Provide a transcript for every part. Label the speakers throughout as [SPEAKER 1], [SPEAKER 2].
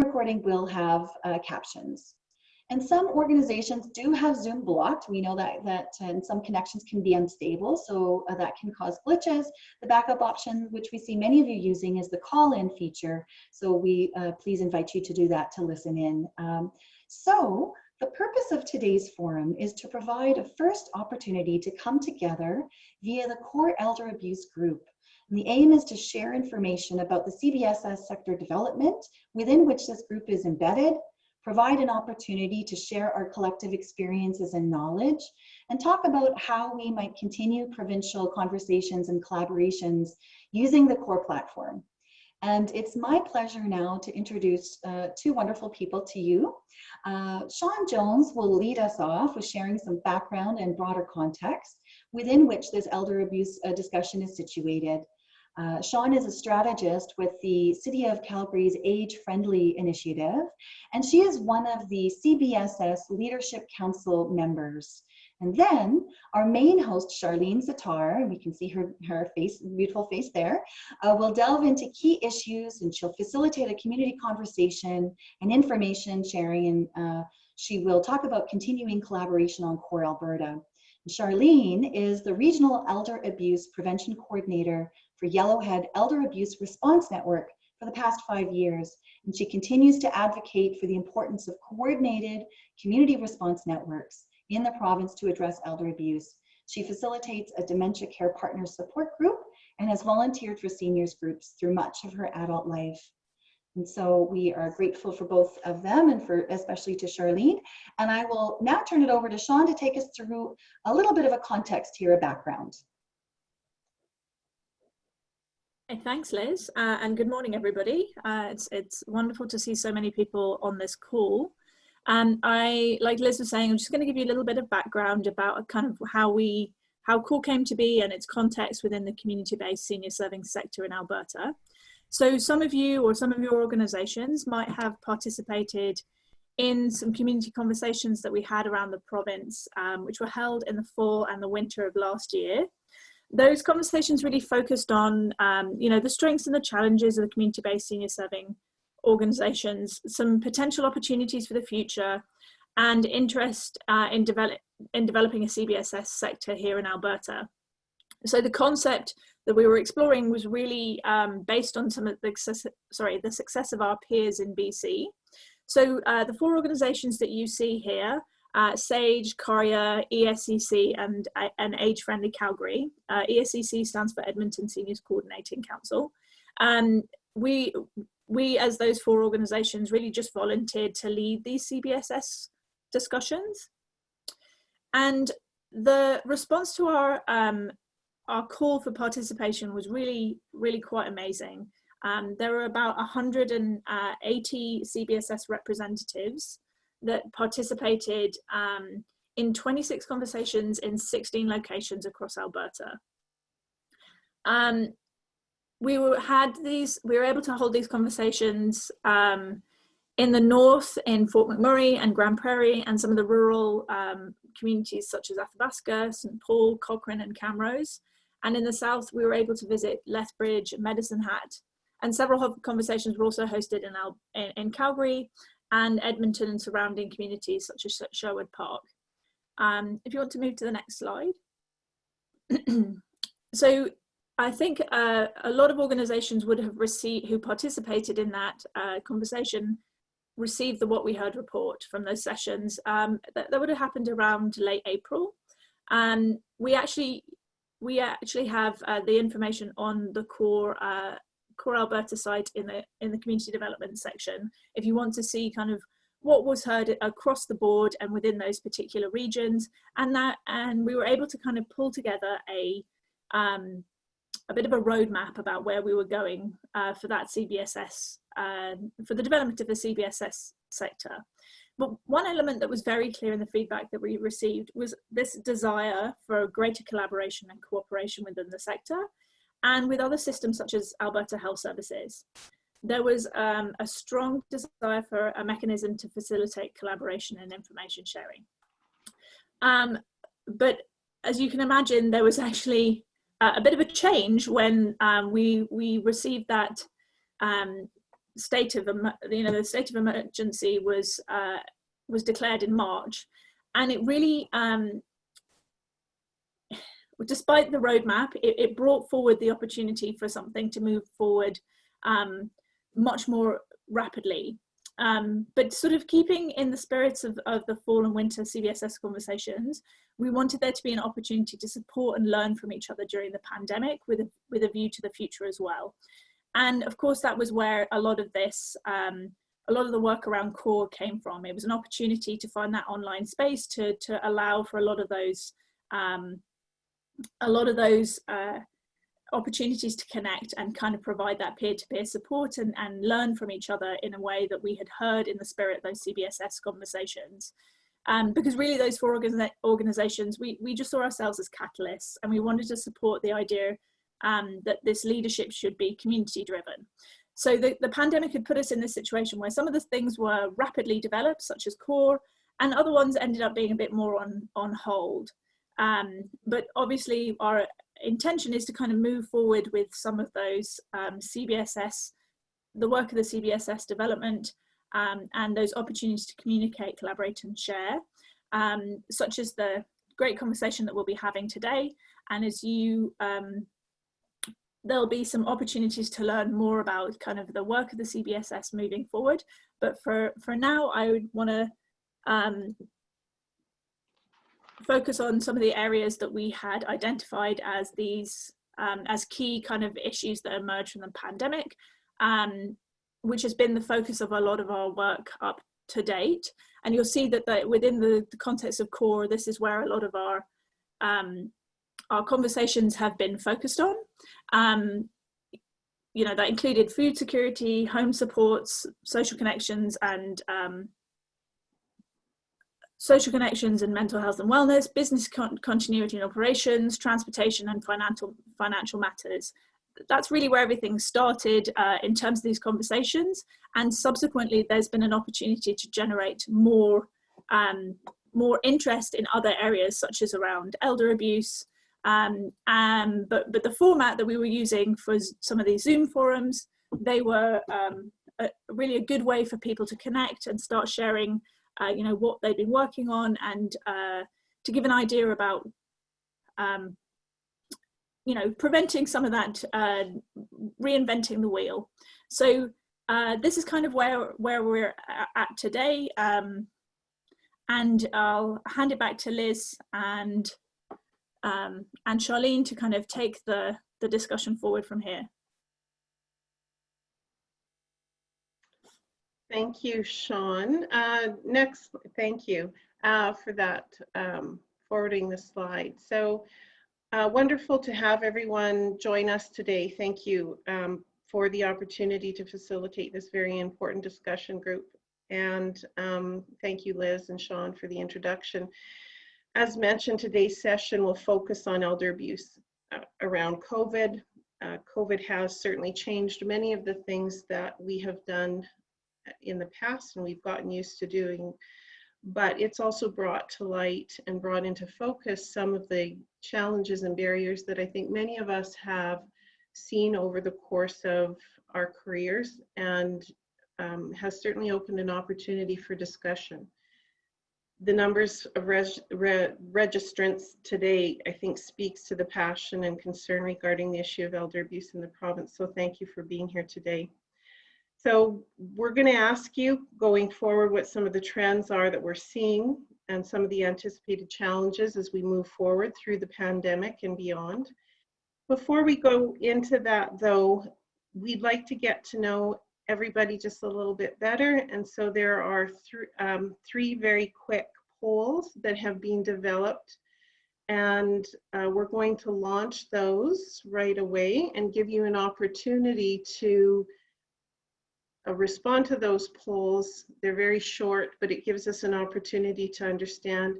[SPEAKER 1] Zoom recording will have captions. And some organizations do have Zoom blocked. We know that some connections can be unstable, so that can cause glitches. The backup option, which we see many of you using, is the call-in feature. So we please invite you to do that to listen in. So the purpose of today's forum is to provide a first opportunity to come together via the Core Elder Abuse Group. And the aim is to share information about the CBSS sector development within which this group is embedded, provide an opportunity to share our collective experiences and knowledge, and talk about how we might continue provincial conversations and collaborations using the core platform. And it's my pleasure now to introduce two wonderful people to you. Sean Jones will lead us off with sharing some background and broader context within which this elder abuse discussion is situated. Sean is a strategist with the City of Calgary's Age Friendly Initiative, and she is one of the CBSS Leadership Council members. And then our main host, Charlene Sitar, we can see her face, beautiful face there, will delve into key issues, and she'll facilitate a community conversation and information sharing, and she will talk about continuing collaboration on Core Alberta. Charlene is the Regional Elder Abuse Prevention Coordinator for Yellowhead Elder Abuse Response Network for the past 5 years, and she continues to advocate for the importance of coordinated community response networks in the province to address elder abuse. She facilitates a dementia care partner support group and has volunteered for seniors groups through much of her adult life. And so we are grateful for both of them, and for especially to Charlene. And I will now turn it over to Sean to take us through a little bit of a context here, a background.
[SPEAKER 2] Thanks, Liz, and good morning, everybody. It's wonderful to see so many people on this call. Like Liz was saying, I'm just going to give you a little bit of background about kind of how CORE came to be and its context within the community-based senior serving sector in Alberta. So some of you or some of your organisations might have participated in some community conversations that we had around the province, which were held in the fall and the winter of last year. Those conversations really focused on, the strengths and the challenges of the community-based senior serving organisations, some potential opportunities for the future, and interest in developing a CBSS sector here in Alberta. So the concept that we were exploring was really based on some of the success of our peers in BC. So the 4 organisations that you see here, SAGE, CARIA, ESCC, and Age Friendly Calgary. ESCC stands for Edmonton Seniors Coordinating Council. We, as those 4 organisations, really just volunteered to lead these CBSS discussions. And the response to our call for participation was really, really quite amazing. There were about 180 CBSS representatives that participated in 26 conversations in 16 locations across Alberta. We were able to hold these conversations in the north, in Fort McMurray and Grand Prairie, and some of the rural communities such as Athabasca, St. Paul, Cochrane and Camrose. And in the south, we were able to visit Lethbridge, Medicine Hat, and several conversations were also hosted in Calgary and Edmonton and surrounding communities such as Sherwood Park. If you want to move to the next slide. So I think a lot of organisations would have received, who participated in that conversation, received the What We Heard report from those sessions. That would have happened around late April. We actually have the information on the Core Alberta site in the community development section. If you want to see kind of what was heard across the board and within those particular regions, and we were able to kind of pull together a bit of a roadmap about where we were going for that CBSS, for the development of the CBSS sector. But one element that was very clear in the feedback that we received was this desire for greater collaboration and cooperation within the sector and with other systems such as Alberta Health Services. There was a strong desire for a mechanism to facilitate collaboration and information sharing. But as you can imagine, there was actually a bit of a change when we received that state of the state of emergency was declared in March, and it really, despite the roadmap, it brought forward the opportunity for something to move forward much more rapidly. But sort of keeping in the spirits of the fall and winter CBSS conversations, we wanted there to be an opportunity to support and learn from each other during the pandemic with a view to the future as well. And of course, that was where a lot of this, a lot of the work around CORE came from. It was an opportunity to find that online space to allow for a lot of those opportunities to connect and kind of provide that peer-to-peer support and learn from each other in a way that we had heard in the spirit of those CBSS conversations. Because really those four organizations, we just saw ourselves as catalysts, and we wanted to support the idea that this leadership should be community driven. So the pandemic had put us in this situation where some of the things were rapidly developed, such as CORE, and other ones ended up being a bit more on hold. But obviously our intention is to kind of move forward with some of those CBSS, the work of the CBSS development, and those opportunities to communicate, collaborate and share, such as the great conversation that we'll be having today. And as you, there'll be some opportunities to learn more about kind of the work of the CBSS moving forward. But for now, I would want to focus on some of the areas that we had identified as these as key kind of issues that emerged from the pandemic, which has been the focus of a lot of our work up to date. And you'll see that within the context of CORE, this is where a lot of our conversations have been focused on. You know, that included food security, home supports, social connections and mental health and wellness, business continuity and operations, transportation and financial matters. That's really where everything started in terms of these conversations. And subsequently, there's been an opportunity to generate more interest in other areas, such as around elder abuse. But the format that we were using for some of these Zoom forums, they were really a good way for people to connect and start sharing you know, what they've been working on, and to give an idea about, you know, preventing some of that reinventing the wheel. So this is kind of where we're at today, and I'll hand it back to Liz and Charlene to kind of take the discussion forward from here.
[SPEAKER 3] Thank you, Sean. Next, thank you for that, forwarding the slide. So wonderful to have everyone join us today. Thank you for the opportunity to facilitate this very important discussion group. And thank you, Liz and Sean, for the introduction. As mentioned, today's session will focus on elder abuse around COVID. COVID has certainly changed many of the things that we have done in the past and we've gotten used to doing, but it's also brought to light and brought into focus some of the challenges and barriers that I think many of us have seen over the course of our careers, and has certainly opened an opportunity for discussion. The numbers of registrants today, I think, speaks to the passion and concern regarding the issue of elder abuse in the province, so thank you for being here today. So we're going to ask you going forward what some of the trends are that we're seeing and some of the anticipated challenges as we move forward through the pandemic and beyond. Before we go into that though, we'd like to get to know everybody just a little bit better. And so there are three very quick polls that have been developed, and we're going to launch those right away and give you an opportunity to respond to those polls. They're very short, but it gives us an opportunity to understand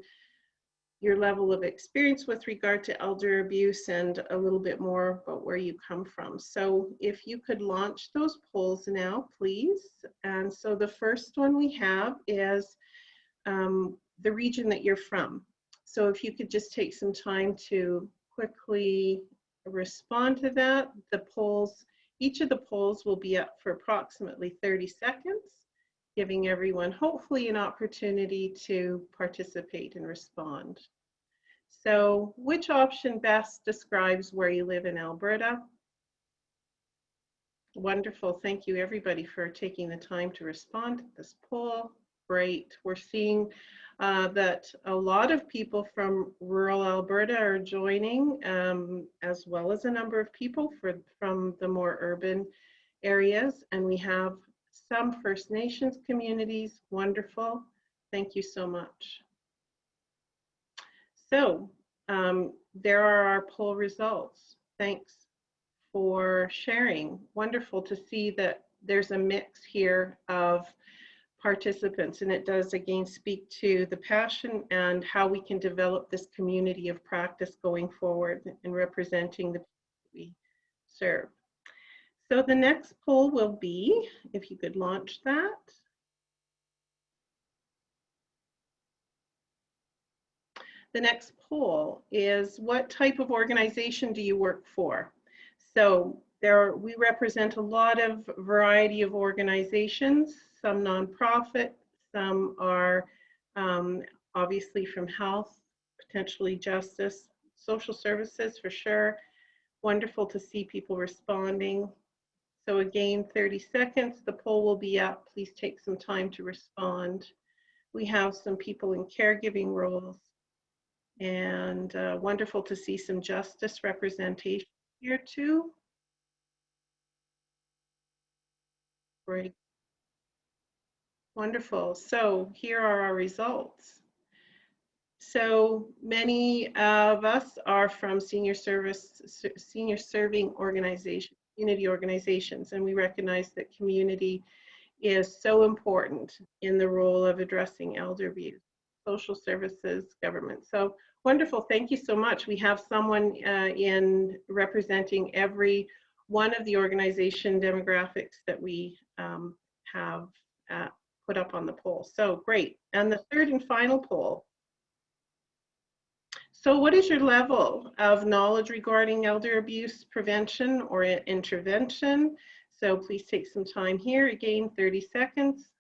[SPEAKER 3] your level of experience with regard to elder abuse and a little bit more about where you come from. So if you could launch those polls now, please. And so the first one we have is the region that you're from. So if you could just take some time to quickly respond to that. The polls Each of the polls will be up for approximately 30 seconds, giving everyone hopefully an opportunity to participate and respond. So, which option best describes where you live in Alberta? Wonderful. Thank you, everybody, for taking the time to respond to this poll. Great. We're seeing that a lot of people from rural Alberta are joining, as well as a number of people from the more urban areas. And we have some First Nations communities. Wonderful. Thank you so much. So there are our poll results. Thanks for sharing. Wonderful to see that there's a mix here of participants, and it does again speak to the passion and how we can develop this community of practice going forward in representing the people we serve. So the next poll will be, if you could launch that. The next poll is, what type of organization do you work for? So we represent a lot of variety of organizations, some nonprofit, some are obviously from health, potentially justice, social services for sure. Wonderful to see people responding. So again, 30 seconds, the poll will be up. Please take some time to respond. We have some people in caregiving roles, and wonderful to see some justice representation here too. Great. Wonderful. So here are our results. So many of us are from senior serving organizations, community organizations, and we recognize that community is so important in the role of addressing elder abuse, social services, government. So wonderful. Thank you so much. We have someone in representing every one of the organization demographics that we have put up on the poll. So great. And the third and final poll. So what is your level of knowledge regarding elder abuse prevention or intervention? So please take some time here. Again, 30 seconds.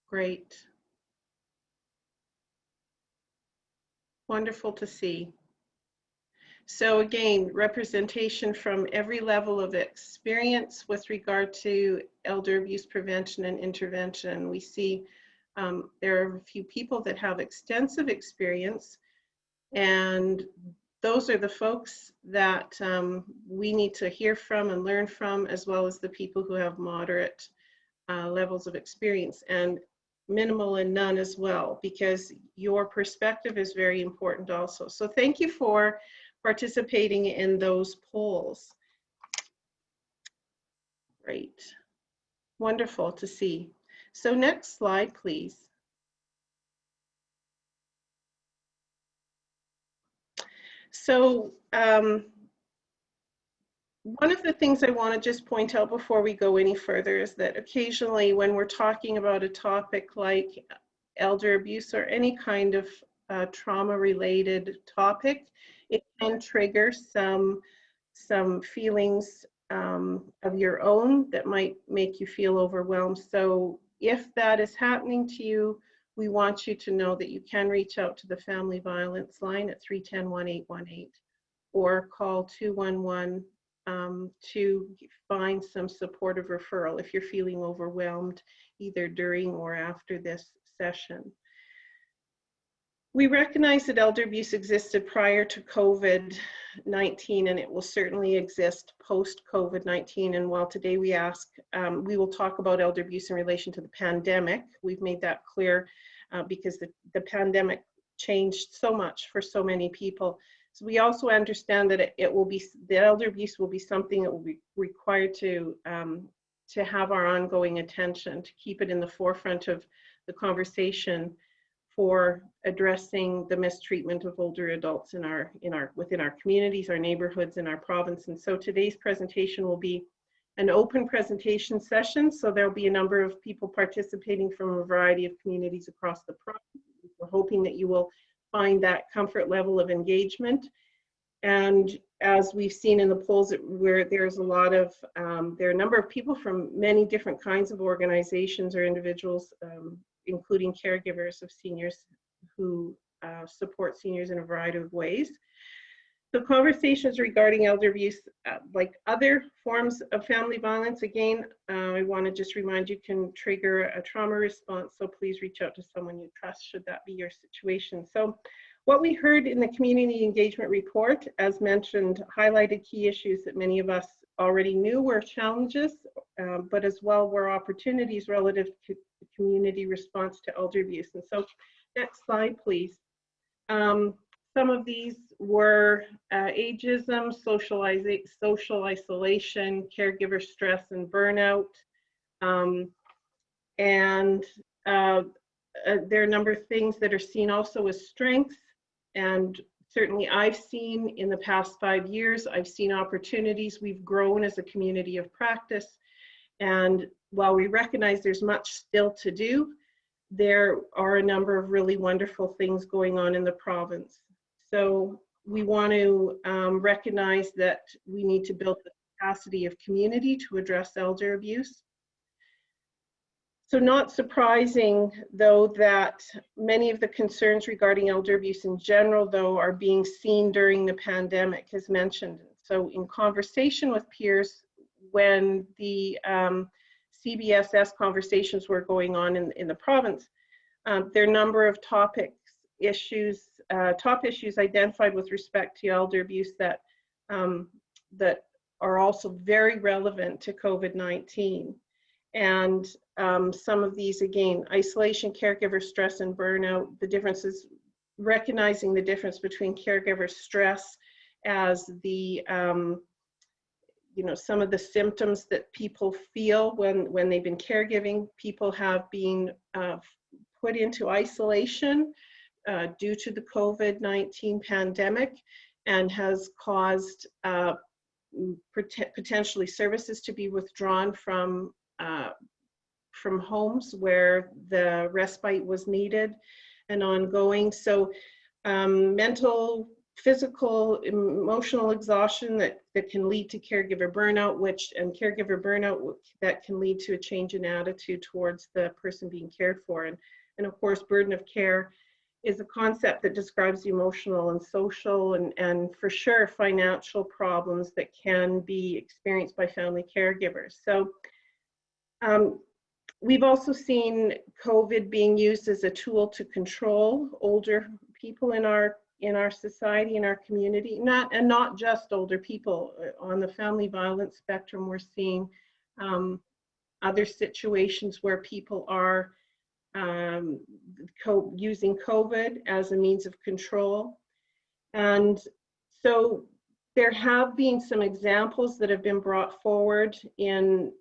[SPEAKER 3] Great. Wonderful to see. So again, representation from every level of experience with regard to elder abuse prevention and intervention. We see there are a few people that have extensive experience, and those are the folks that we need to hear from and learn from, as well as the people who have moderate levels of experience, and minimal and none as well, because your perspective is very important also. So thank you for participating in those polls. Great. Wonderful to see. So next slide, please. So one of the things I want to just point out before we go any further is that occasionally when we're talking about a topic like elder abuse or any kind of trauma-related topic, it can trigger some feelings of your own that might make you feel overwhelmed. So if that is happening to you, we want you to know that you can reach out to the Family Violence Line at 310-1818 or call 211 to find some supportive referral if you're feeling overwhelmed either during or after this session. We recognize that elder abuse existed prior to COVID-19, and it will certainly exist post-COVID-19. And while today we will talk about elder abuse in relation to the pandemic, we've made that clear because the pandemic changed so much for so many people. So we also understand that the elder abuse will be something that will be required to have our ongoing attention, to keep it in the forefront of the conversation for addressing the mistreatment of older adults within our communities, our neighborhoods, and our province. And so today's presentation will be an open presentation session. So there'll be a number of people participating from a variety of communities across the province. We're hoping that you will find that comfort level of engagement. And as we've seen in the polls, where there's a lot of, there are a number of people from many different kinds of organizations or individuals, including caregivers of seniors who support seniors in a variety of ways. So conversations regarding elder abuse, like other forms of family violence, again, I want to just remind you, can trigger a trauma response, so please reach out to someone you trust should that be your situation. So what we heard in the community engagement report, as mentioned, highlighted key issues that many of us already knew were challenges, but as well were opportunities relative to the community response to elder abuse. And so next slide, please. Some of these were ageism, social isolation, caregiver stress and burnout, and there are a number of things that are seen also as strengths. And certainly I've seen in the past 5 years, I've seen opportunities. We've grown as a community of practice. And while we recognize there's much still to do, there are a number of really wonderful things going on in the province. So we want to recognize that we need to build the capacity of community to address elder abuse. So not surprising, though, that many of the concerns regarding elder abuse in general, though, are being seen during the pandemic, as mentioned. So in conversation with peers, when the CBSS conversations were going on in the province, there are a number of top issues identified with respect to elder abuse that, that are also very relevant to COVID-19. And some of these, again, isolation, caregiver stress and burnout, the differences, recognizing the difference between caregiver stress as the, you know, some of the symptoms that people feel when they've been caregiving. People have been put into isolation due to the COVID-19 pandemic, and has caused potentially services to be withdrawn from homes where the respite was needed and ongoing. So mental, physical, emotional exhaustion that can lead to caregiver burnout, caregiver burnout that can lead to a change in attitude towards the person being cared for. And of course, burden of care is a concept that describes the emotional and social and for sure financial problems that can be experienced by family caregivers. So we've also seen COVID being used as a tool to control older people in our society, in our community, not just older people. On the family violence spectrum, we're seeing other situations where people are using COVID as a means of control. And so there have been some examples that have been brought forward in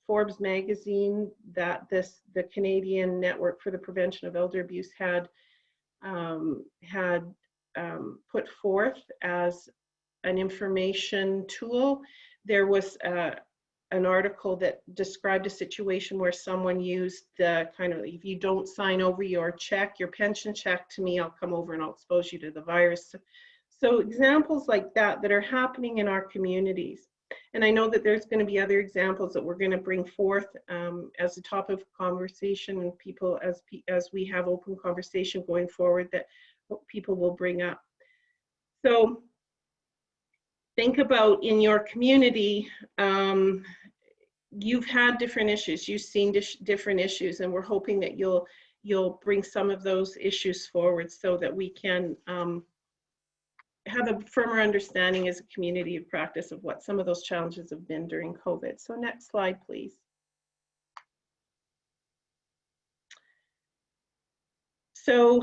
[SPEAKER 3] Forbes magazine that the Canadian Network for the Prevention of Elder Abuse had put forth as an information tool. There was an article that described a situation where someone used the kind of, if you don't sign over your pension check to me, I'll come over and I'll expose you to the virus. So examples like that are happening in our communities. And I know that there's going to be other examples that we're going to bring forth as a topic of conversation, and people, as we have open conversation going forward, that people will bring up. So think about in your community, you've had different issues, you've seen different issues, and we're hoping that you'll bring some of those issues forward so that we can have a firmer understanding as a community of practice of what some of those challenges have been during COVID. So next slide, please. So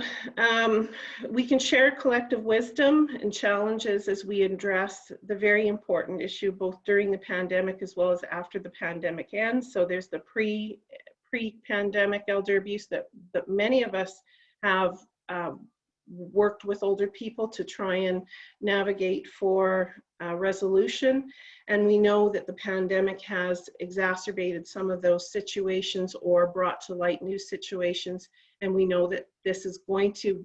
[SPEAKER 3] we can share collective wisdom and challenges as we address the very important issue both during the pandemic as well as after the pandemic ends. So there's the pre-pandemic elder abuse that many of us have worked with older people to try and navigate for resolution. And we know that the pandemic has exacerbated some of those situations or brought to light new situations. And we know that this is going to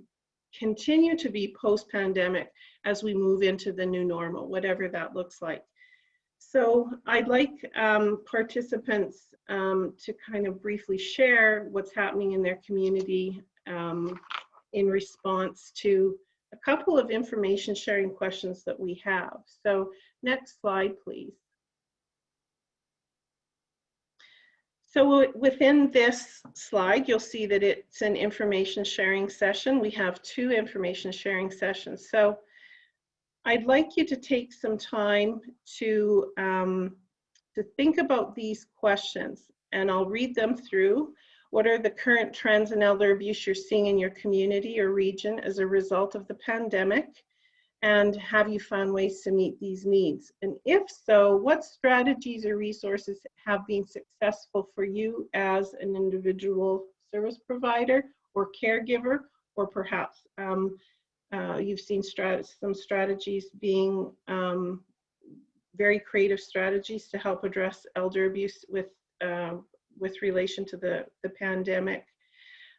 [SPEAKER 3] continue to be post-pandemic as we move into the new normal, whatever that looks like. So I'd like participants to kind of briefly share what's happening in their community in response to a couple of information sharing questions that we have. So next slide, please. So within this slide, you'll see that it's an information sharing session. We have 2 information sharing sessions. So I'd like you to take some time to think about these questions, and I'll read them through. What are the current trends in elder abuse you're seeing in your community or region as a result of the pandemic? And have you found ways to meet these needs? And if so, what strategies or resources have been successful for you as an individual service provider or caregiver, or perhaps you've seen some strategies being very creative strategies to help address elder abuse with relation to the pandemic.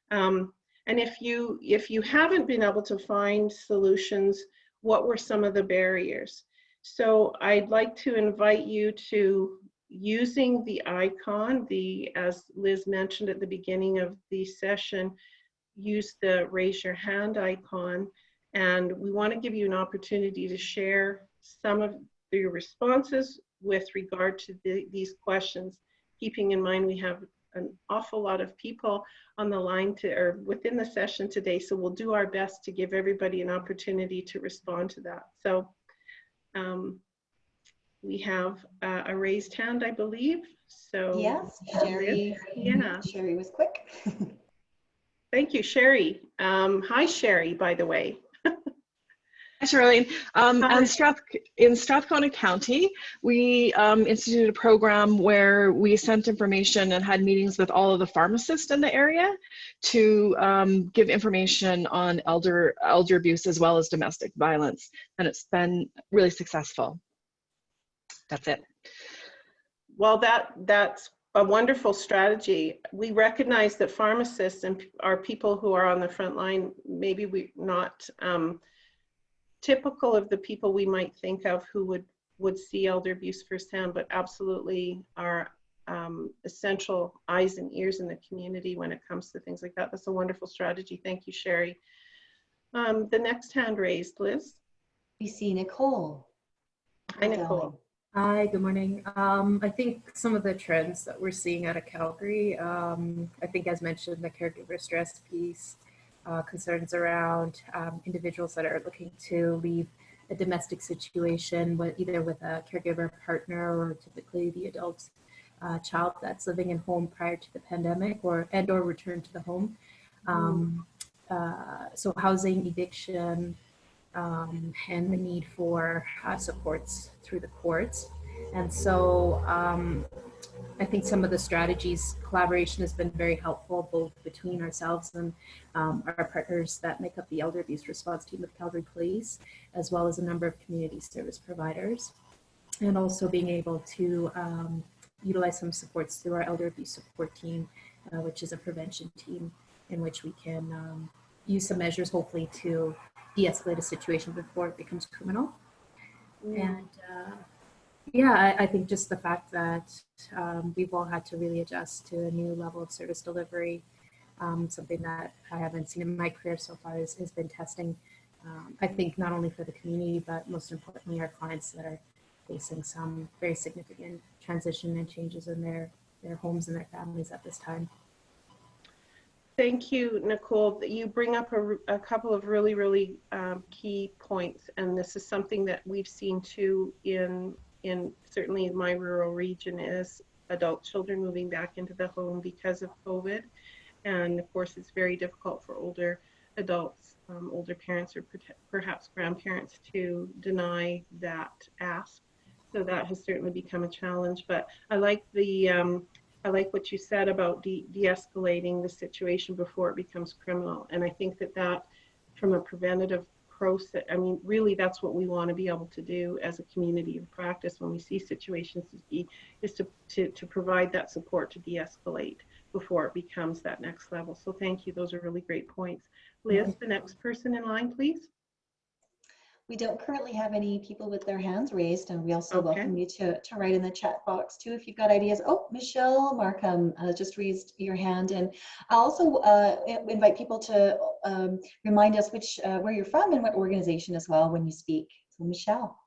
[SPEAKER 3] And if you haven't been able to find solutions, what were some of the barriers? So I'd like to invite you to, using the icon, as Liz mentioned at the beginning of the session, use the raise your hand icon. And we want to give you an opportunity to share some of your responses with regard to these questions, keeping in mind we have an awful lot of people on the line or within the session today, so we'll do our best to give everybody an opportunity to respond to that. So we have a raised hand, I believe. So
[SPEAKER 1] yes, Sherry.
[SPEAKER 3] Yeah,
[SPEAKER 1] Sherry was quick.
[SPEAKER 3] thank you, Sherry. Hi, Sherry, by the way.
[SPEAKER 4] Hi, Charlene. In Strathcona County, we instituted a program where we sent information and had meetings with all of the pharmacists in the area to give information on elder abuse as well as domestic violence, and it's been really successful. That's it.
[SPEAKER 3] Well, that's a wonderful strategy. We recognize that pharmacists are people who are on the front line. Maybe we're not typical of the people we might think of who would see elder abuse firsthand, but absolutely are essential eyes and ears in the community when it comes to things like that. That's a wonderful strategy. Thank you, Sherry. The next hand raised, Liz.
[SPEAKER 1] We see Nicole.
[SPEAKER 3] Hi, Nicole.
[SPEAKER 5] Hi, good morning. I think some of the trends that we're seeing out of Calgary, I think as mentioned, the caregiver stress piece, concerns around individuals that are looking to leave a domestic situation, either with a caregiver partner or typically the adult child that's living in home prior to the pandemic or return to the home. So housing, eviction, and the need for supports through the courts. And so I think some of the strategies, collaboration has been very helpful, both between ourselves and our partners that make up the elder abuse response team with Calgary Police, as well as a number of community service providers, and also being able to utilize some supports through our elder abuse support team, which is a prevention team in which we can use some measures, hopefully, to de-escalate a situation before it becomes criminal. And yeah, I think just the fact that we've all had to really adjust to a new level of service delivery, something that I haven't seen in my career so far has been testing. I think not only for the community, but most importantly, our clients that are facing some very significant transition and changes in their homes and their families at this time.
[SPEAKER 3] Thank you, Nicole. You bring up a couple of really key points, and this is something that we've seen too in certainly in my rural region, is adult children moving back into the home because of COVID. And of course, it's very difficult for older adults, older parents, or perhaps grandparents to deny that ask. So that has certainly become a challenge. But I like I like what you said about de-escalating the situation before it becomes criminal. And I think that from a preventative process. I mean, really, that's what we want to be able to do as a community of practice when we see situations, is to provide that support to de-escalate before it becomes that next level. So thank you. Those are really great points. Liz, the next person in line, please.
[SPEAKER 1] We don't currently have any people with their hands raised, and we also
[SPEAKER 3] Okay.
[SPEAKER 1] welcome you to write in the chat box too if you've got ideas. Oh, Michelle Markham just raised your hand, and I also invite people to remind us where you're from and what organization as well when you speak. So Michelle.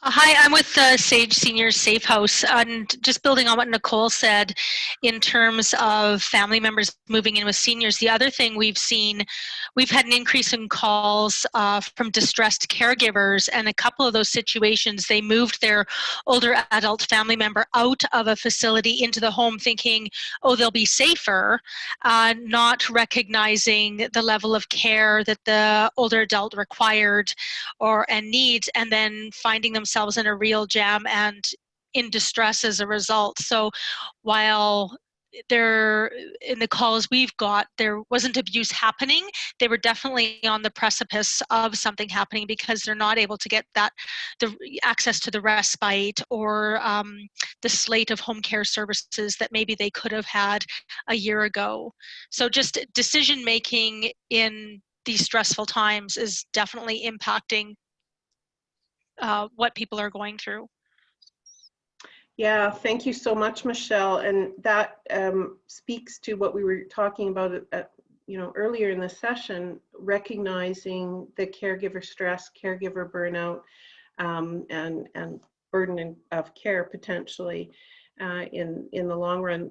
[SPEAKER 6] Hi, I'm with Sage Seniors Safe House, and just building on what Nicole said in terms of family members moving in with seniors. The other thing we've seen, we've had an increase in calls from distressed caregivers, and a couple of those situations, they moved their older adult family member out of a facility into the home thinking, oh, they'll be safer, not recognizing the level of care that the older adult required and needs, and then finding themselves in a real jam and in distress as a result. So while in the calls we've got, there wasn't abuse happening, they were definitely on the precipice of something happening because they're not able to get the access to the respite or the slate of home care services that maybe they could have had a year ago. So just decision making in these stressful times is definitely impacting what people are going through.
[SPEAKER 3] Yeah, thank you so much, Michelle. And that speaks to what we were talking about earlier in the session, recognizing the caregiver stress, caregiver burnout, and burden of care potentially in the long run.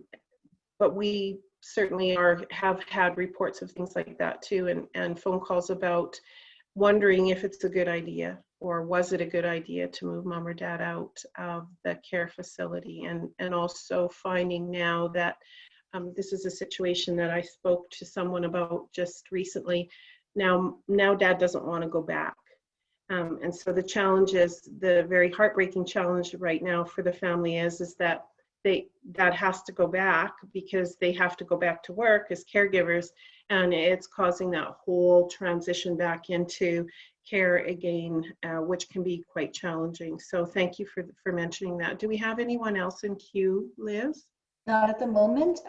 [SPEAKER 3] But we certainly have had reports of things like that too, and phone calls about wondering if it's a good idea, or was it a good idea to move mom or dad out of the care facility, and also finding now that this is a situation that I spoke to someone about just recently. Now dad doesn't want to go back. And so the challenge is, the very heartbreaking challenge right now for the family is that dad has to go back because they have to go back to work as caregivers, and it's causing that whole transition back into care again, which can be quite challenging. So thank you for mentioning that. Do we have anyone else in queue, Liz?
[SPEAKER 1] Not at the moment,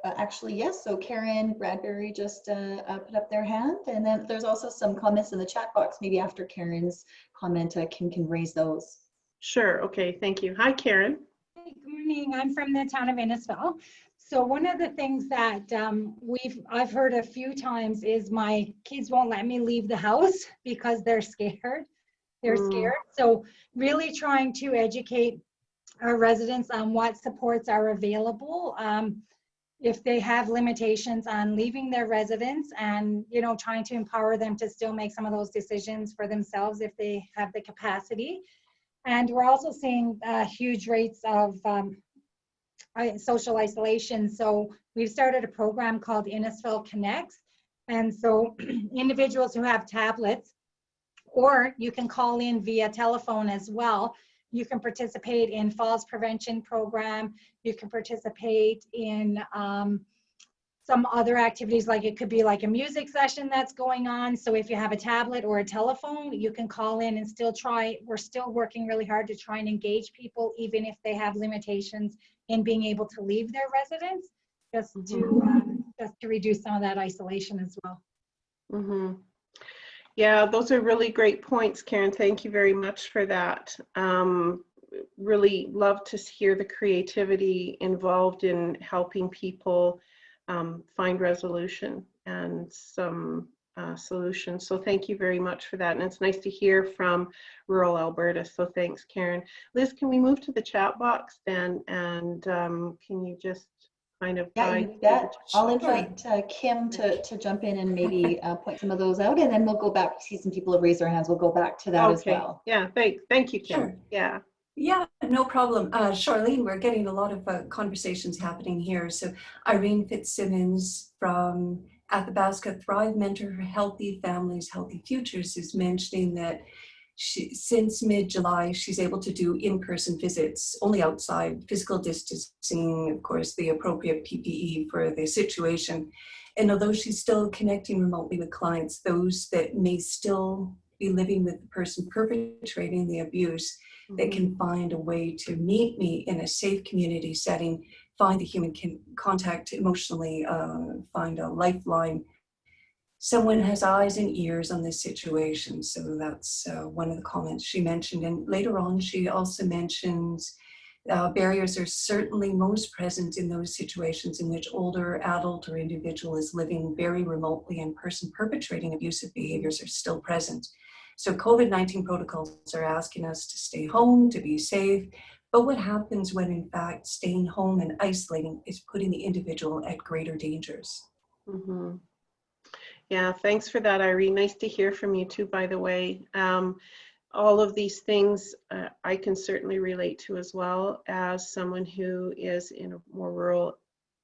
[SPEAKER 1] actually, yes. So Karen Bradbury just put up their hand, and then there's also some comments in the chat box. Maybe after Karen's comment, Kim can raise those.
[SPEAKER 3] Sure, okay, thank you. Hi, Karen.
[SPEAKER 7] Hey, good morning. I'm from the town of Innisfil. So one of the things that I've heard a few times is my kids won't let me leave the house because they're scared. They're scared. So really trying to educate our residents on what supports are available, if they have limitations on leaving their residence, and trying to empower them to still make some of those decisions for themselves if they have the capacity. And we're also seeing huge rates of social isolation. So we've started a program called Innisfil Connects. And so individuals who have tablets, or you can call in via telephone as well. You can participate in falls prevention program. You can participate in some other activities, like it could be like a music session that's going on. So if you have a tablet or a telephone, you can call in and still try. We're still working really hard to try and engage people, even if they have limitations in being able to leave their residence, just to reduce some of that isolation as well.
[SPEAKER 3] Mm-hmm. Yeah, those are really great points, Karen. Thank you very much for that. Really love to hear the creativity involved in helping people find resolution and some solutions. So thank you very much for that. And it's nice to hear from rural Alberta. So thanks, Karen. Liz, can we move to the chat box then? And can you just kind of guide?
[SPEAKER 1] Yeah, you bet. I'll invite Kim to jump in and maybe point some of those out, and then we'll go back. See some people have raised their hands. We'll go back to that as well.
[SPEAKER 3] Yeah, thank you, Kim.
[SPEAKER 8] Sure.
[SPEAKER 3] Yeah.
[SPEAKER 8] Yeah, no problem. Charlene, we're getting a lot of conversations happening here. So Irene Fitzsimmons from Athabasca Thrive Mentor for Healthy Families, Healthy Futures is mentioning that since mid-July, she's able to do in-person visits, only outside, physical distancing, of course, the appropriate PPE for the situation. And although she's still connecting remotely with clients, those that may still be living with the person perpetrating the abuse, they can find a way to meet me in a safe community setting, find the human contact emotionally, find a lifeline. Someone has eyes and ears on this situation. So that's one of the comments she mentioned. And later on, she also mentions barriers are certainly most present in those situations in which older adult or individual is living very remotely and person perpetrating abusive behaviors are still present. So COVID-19 protocols are asking us to stay home, to be safe. But what happens when in fact staying home and isolating is putting the individual at greater dangers?
[SPEAKER 3] Mm-hmm. Yeah, thanks for that, Irene. Nice to hear from you too, by the way. All of these things I can certainly relate to as well as someone who is in a more rural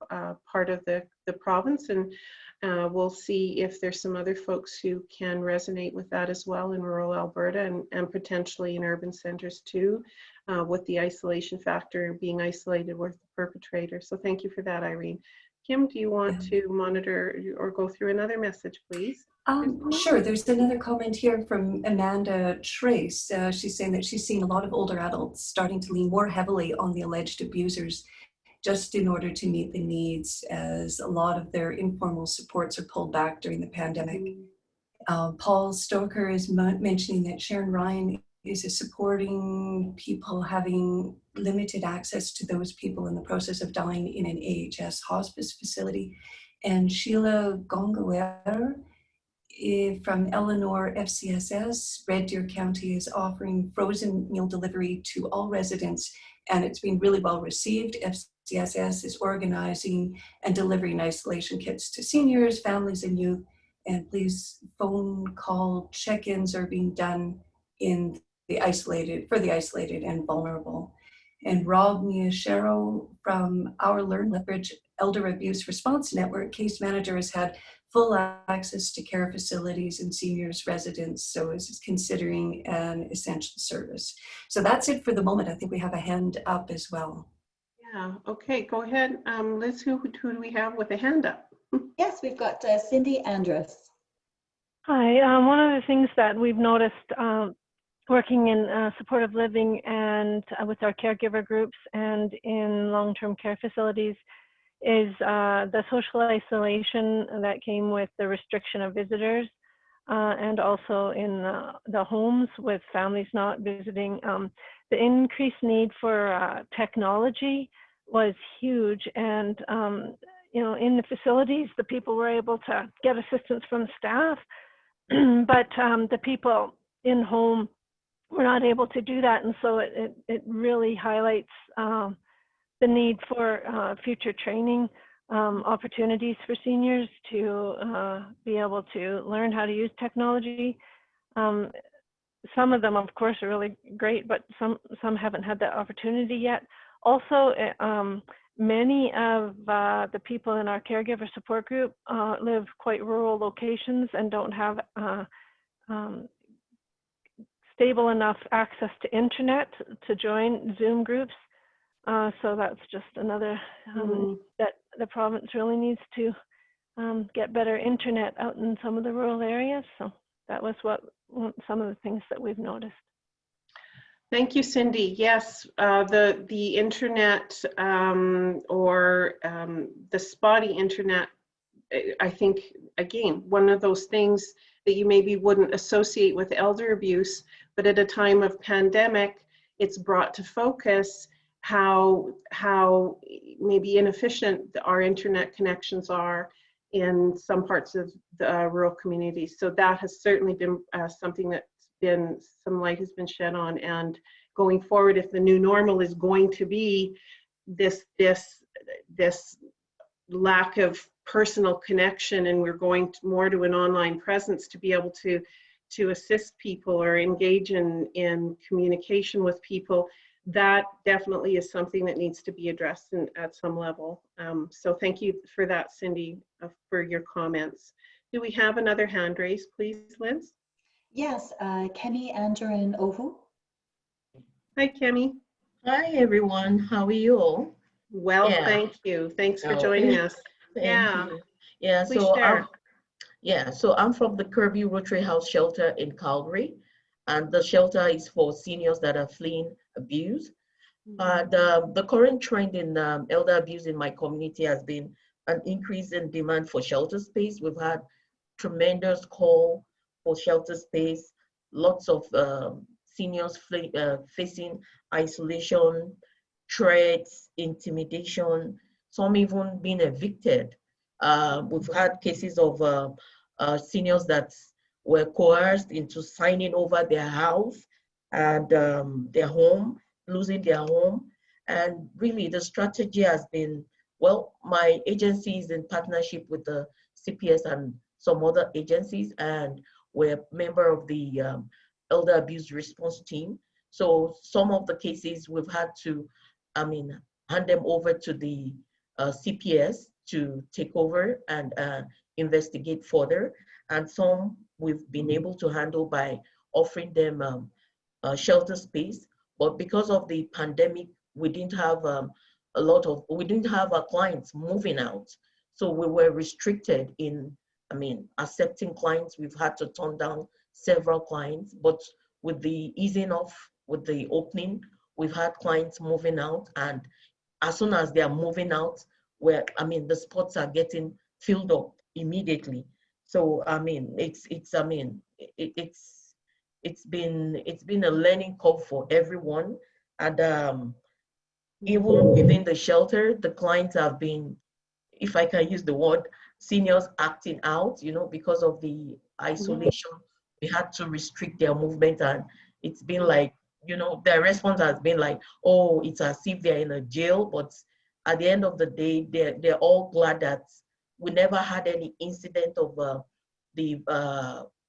[SPEAKER 3] part of the province, and we'll see if there's some other folks who can resonate with that as well in rural Alberta and potentially in urban centers too, with the isolation factor and being isolated with the perpetrator. So thank you for that, Irene. Kim, do you want to monitor or go through another message, please?
[SPEAKER 8] Sure. There's another comment here from Amanda Trace. She's saying that she's seen a lot of older adults starting to lean more heavily on the alleged abusers just in order to meet the needs, as a lot of their informal supports are pulled back during the pandemic. Paul Stoker is mentioning that Sharon Ryan is supporting people having limited access to those people in the process of dying in an AHS hospice facility. And Sheila Gongoer from Eleanor FCSS, Red Deer County is offering frozen meal delivery to all residents, and it's been really well received. FCSS is organizing and delivering isolation kits to seniors, families, and youth. And please, phone call check-ins are being done in the isolated and vulnerable. And Rob Miashero from Our Learn Lethbridge Elder Abuse Response Network case manager has had full access to care facilities and seniors residents, so is considering an essential service. So that's it for the moment. I think we have a hand up as well.
[SPEAKER 3] Yeah, okay, go ahead. Liz, who do we have with a hand up?
[SPEAKER 1] Yes, we've got Cindy Andrus.
[SPEAKER 9] Hi, one of the things that we've noticed working in supportive living and with our caregiver groups and in long-term care facilities is the social isolation that came with the restriction of visitors and also in the homes with families not visiting. The increased need for technology was huge, and you know, in the facilities, the people were able to get assistance from staff, but the people in home were not able to do that, and so it really highlights the need for future training opportunities for seniors to be able to learn how to use technology. Some of them, of course, are really great, but some haven't had that opportunity yet. Also, many of the people in our caregiver support group live quite rural locations and don't have stable enough access to internet to join Zoom groups. So that's just another that the province really needs to get better internet out in some of the rural areas. So that was some of the things that we've noticed.
[SPEAKER 3] Thank you, Cindy. Yes, the internet or the spotty internet, I think, again, one of those things that you maybe wouldn't associate with elder abuse, but at a time of pandemic, it's brought to focus how maybe inefficient our internet connections are in some parts of the rural communities. So that has certainly been something that's been, some light has been shed on. And going forward, if the new normal is going to be this lack of personal connection, and we're going more to an online presence to be able to assist people or engage in communication with people, that definitely is something that needs to be addressed at some level. So thank you for that, Cindy, for your comments. Do we have another hand raised, please, Liz?
[SPEAKER 1] Yes, Kemi, Andrew, and Ohu.
[SPEAKER 3] Hi, Kemi.
[SPEAKER 10] Hi, everyone. How are you all?
[SPEAKER 3] Well,
[SPEAKER 10] Yeah.
[SPEAKER 3] thank you. Thanks for
[SPEAKER 10] Oh,
[SPEAKER 3] joining us.
[SPEAKER 10] thank
[SPEAKER 3] Yeah,
[SPEAKER 10] you. Yeah,
[SPEAKER 3] please
[SPEAKER 10] so
[SPEAKER 3] share.
[SPEAKER 10] I'm from the Kirby Rotary House Shelter in Calgary, and the shelter is for seniors that are fleeing abuse. The current trend in elder abuse in my community has been an increase in demand for shelter space. We've had tremendous call for shelter space, lots of seniors facing isolation, threats, intimidation, some even being evicted. We've had cases of seniors that were coerced into signing over their house and their home, losing their home. And really the strategy has been, well, my agency is in partnership with the CPS and some other agencies, and we're a member of the elder abuse response team. So some of the cases we've had to, hand them over to the CPS to take over and investigate further. And some we've been able to handle by offering them shelter space. But because of the pandemic, we didn't have our clients moving out. So we were restricted in, accepting clients. We've had to turn down several clients, but with the easing off, with the opening, we've had clients moving out, and as soon as they are moving out, the spots are getting filled up immediately. So it's been a learning curve for everyone, and even within the shelter, the clients have been, if I can use the word, seniors acting out, because of the isolation. We had to restrict their movement, and it's been like, their response has been like, oh, it's as if they're in a jail. But at the end of the day, they're all glad that we never had any incident of the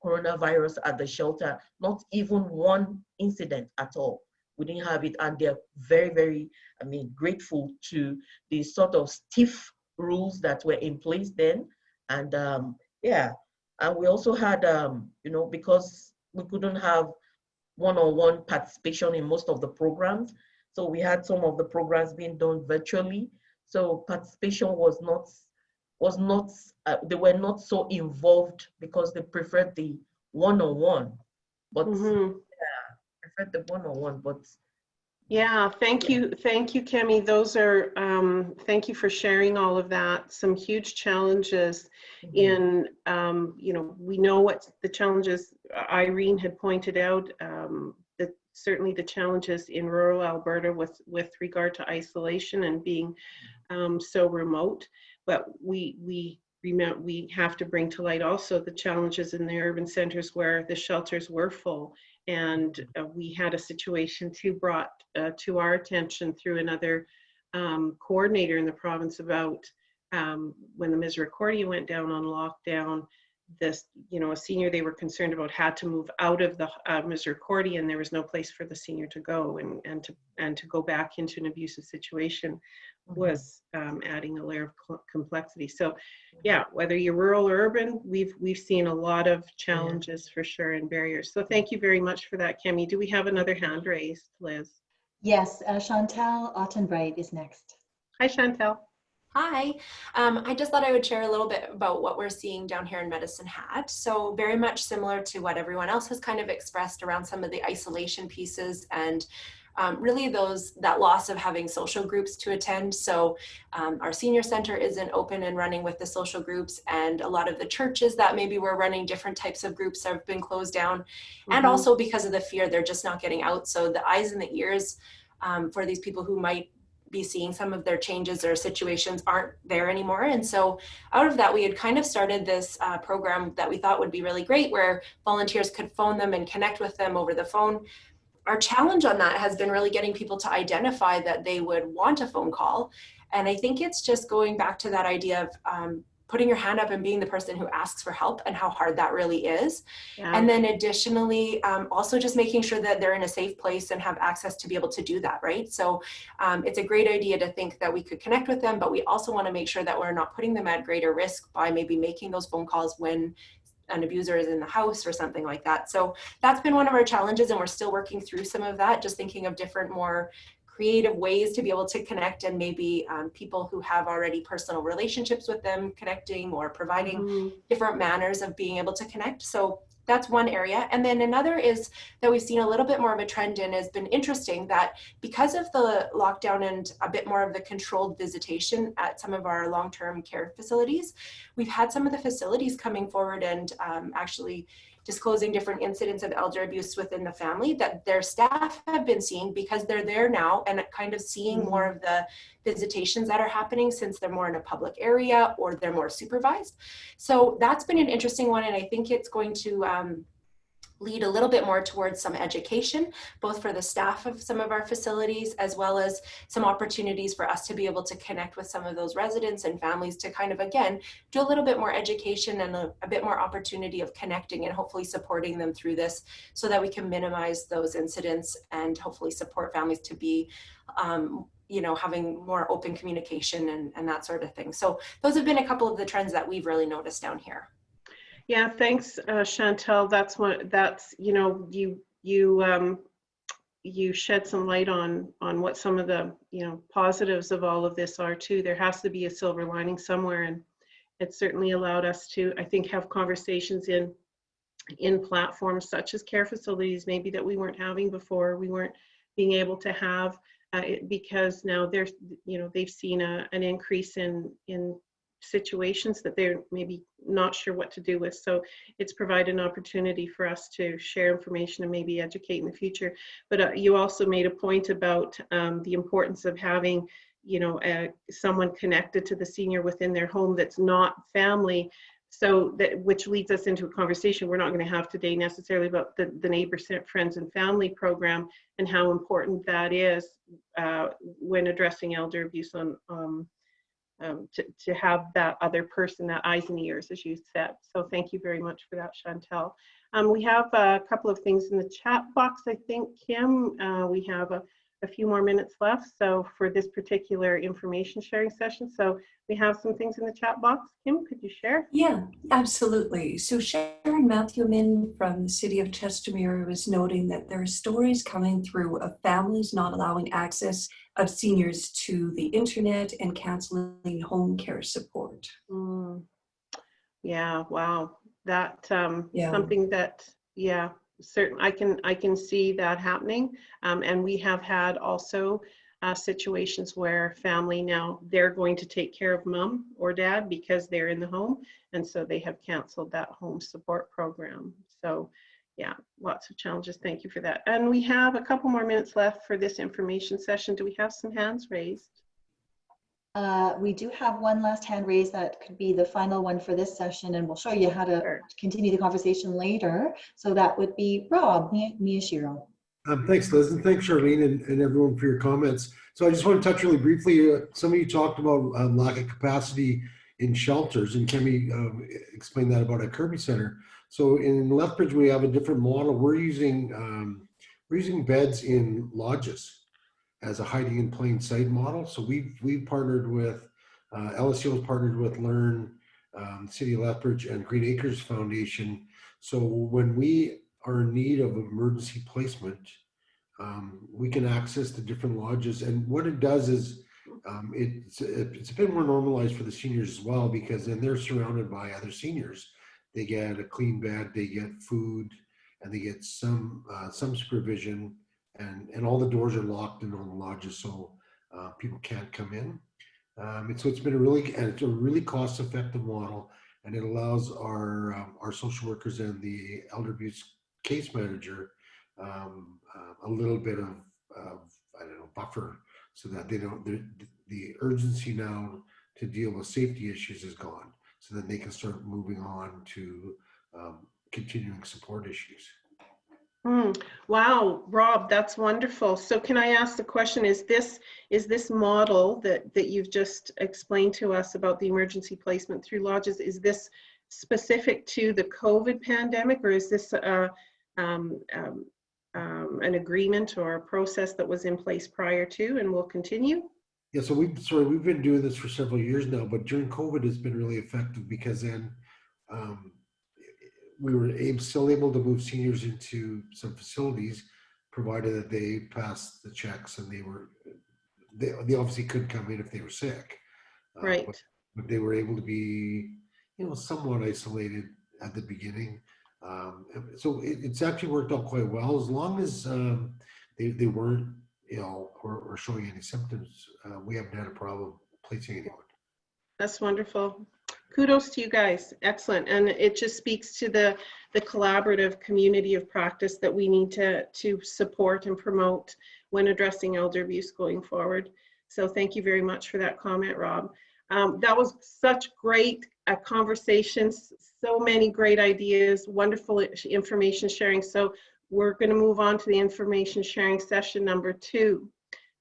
[SPEAKER 10] coronavirus at the shelter, not even one incident at all. We didn't have it, and they're very, very, grateful to the sort of stiff rules that were in place then. And and we also had, because we couldn't have one-on-one participation in most of the programs, so we had some of the programs being done virtually. So participation they were not so involved because they preferred the one-on-one. But preferred the one-on-one, but
[SPEAKER 3] yeah, thank you, Kemi. Those are, thank you for sharing all of that. Some huge challenges in, we know what the challenges Irene had pointed out, that certainly the challenges in rural Alberta with regard to isolation and being so remote. But we have to bring to light also the challenges in the urban centers where the shelters were full. And we had a situation too brought to our attention through another coordinator in the province about when the Misericordia went down on lockdown. This, a senior they were concerned about had to move out of the Misericordia, and there was no place for the senior to go, and to go back into an abusive situation was adding a layer of complexity. So yeah, whether you're rural or urban, we've seen a lot of challenges for sure, and barriers. So thank you very much for that, Kemi. Do we have another hand raised, Liz?
[SPEAKER 1] Yes, Chantal Ottenbright is next.
[SPEAKER 3] Hi, Chantal.
[SPEAKER 11] Hi, I just thought I would share a little bit about what we're seeing down here in Medicine Hat. So very much similar to what everyone else has kind of expressed around some of the isolation pieces and really that loss of having social groups to attend. So our senior center isn't open and running with the social groups, and a lot of the churches that maybe were running different types of groups have been closed down. And also because of the fear, they're just not getting out. So the eyes and the ears for these people who might be seeing some of their changes or situations aren't there anymore. And so out of that, we had kind of started this program that we thought would be really great, where volunteers could phone them and connect with them over the phone. Our challenge on that has been really getting people to identify that they would want a phone call. And I think it's just going back to that idea of putting your hand up and being the person who asks for help, and how hard that really is. Yeah. And then additionally, also just making sure that they're in a safe place and have access to be able to do that, right? So it's a great idea to think that we could connect with them, but we also want to make sure that we're not putting them at greater risk by maybe making those phone calls when an abuser is in the house or something like that. So that's been one of our challenges, and we're still working through some of that, just thinking of different, more creative ways to be able to connect, and maybe people who have already personal relationships with them connecting, or providing different manners of being able to connect. So that's one area. And then another is that we've seen a little bit more of a trend in, has been interesting, that because of the lockdown and a bit more of the controlled visitation at some of our long-term care facilities, we've had some of the facilities coming forward and actually disclosing different incidents of elder abuse within the family that their staff have been seeing, because they're there now and kind of seeing more of the visitations that are happening, since they're more in a public area or they're more supervised. So that's been an interesting one, and I think it's going to lead a little bit more towards some education, both for the staff of some of our facilities, as well as some opportunities for us to be able to connect with some of those residents and families to kind of, again, do a little bit more education and a bit more opportunity of connecting and hopefully supporting them through this, so that we can minimize those incidents and hopefully support families to be you know, having more open communication and that sort of thing. So those have been a couple of the trends that we've really noticed down here.
[SPEAKER 3] Yeah, thanks, Chantal. That's you know, you shed some light on what some of the, you know, positives of all of this are too. There has to be a silver lining somewhere, and it certainly allowed us to, I think, have conversations in platforms such as care facilities, maybe that we weren't having before. We weren't being able to have because now there's, you know, they've seen an increase in situations that they're maybe not sure what to do with. So it's provided an opportunity for us to share information and maybe educate in the future. But you also made a point about the importance of having, you know, someone connected to the senior within their home that's not family. So that, which leads us into a conversation we're not going to have today necessarily about the Neighbor Friends and Family program and how important that is when addressing elder abuse on to have that other person, that eyes and ears, as you said. So thank you very much for that, Chantal. We have a couple of things in the chat box, I think, Kim. We have a few more minutes left, so for this particular information sharing session. So we have some things in the chat box. Kim, could you share?
[SPEAKER 8] Yeah, absolutely. So Sharon Matthewman from the city of Chestermere was noting that there are stories coming through of families not allowing access of seniors to the internet and canceling home care support.
[SPEAKER 3] Yeah, wow. That something that, yeah, certain I can see that happening, and we have had also situations where family, now they're going to take care of mom or dad because they're in the home, and so they have canceled that home support program. So yeah, lots of challenges. Thank you for that. And we have a couple more minutes left for this information session. Do we have some hands raised?
[SPEAKER 1] We do have one last hand raised that could be the final one for this session, and we'll show you how to continue the conversation later. So that would be Rob Miyashiro.
[SPEAKER 12] Thanks, Liz, and thanks, Charlene, and everyone for your comments. So I just want to touch really briefly. Some of you talked about lack of capacity in shelters, and Kemi explained that about at Kirby Center. So in Lethbridge, we have a different model. We're using beds in lodges as a hiding in plain sight model. So we've partnered with, LSU has partnered with Learn, City of Lethbridge, and Green Acres Foundation. So when we are in need of emergency placement, we can access the different lodges. And what it does is, it's a bit more normalized for the seniors as well, because then they're surrounded by other seniors. They get a clean bed, they get food, and they get some supervision. And all the doors are locked in all the lodges, so people can't come in. And so it's been a really cost-effective model, and it allows our social workers and the elder abuse case manager a little bit of I don't know, buffer, so that they don't, the urgency now to deal with safety issues is gone, so that they can start moving on to continuing support issues.
[SPEAKER 3] Wow, Rob, that's wonderful. So can I ask the question, is this model that you've just explained to us about the emergency placement through lodges, is this specific to the COVID pandemic, or is this an agreement or a process that was in place prior to and will continue?
[SPEAKER 12] Yeah, so we've been doing this for several years now, but during COVID it's been really effective, because then we were still able to move seniors into some facilities, provided that they passed the checks, and they obviously couldn't come in if they were sick.
[SPEAKER 3] Right.
[SPEAKER 12] But they were able to be, somewhat isolated at the beginning. So it's actually worked out quite well, as long as they weren't ill or showing any symptoms. We haven't had a problem placing anyone.
[SPEAKER 3] That's wonderful. Kudos to you guys. Excellent. And it just speaks to the collaborative community of practice that we need to support and promote when addressing elder abuse going forward. So thank you very much for that comment, Rob. That was such great conversations, so many great ideas, wonderful information sharing. So we're going to move on to the information sharing session number 2.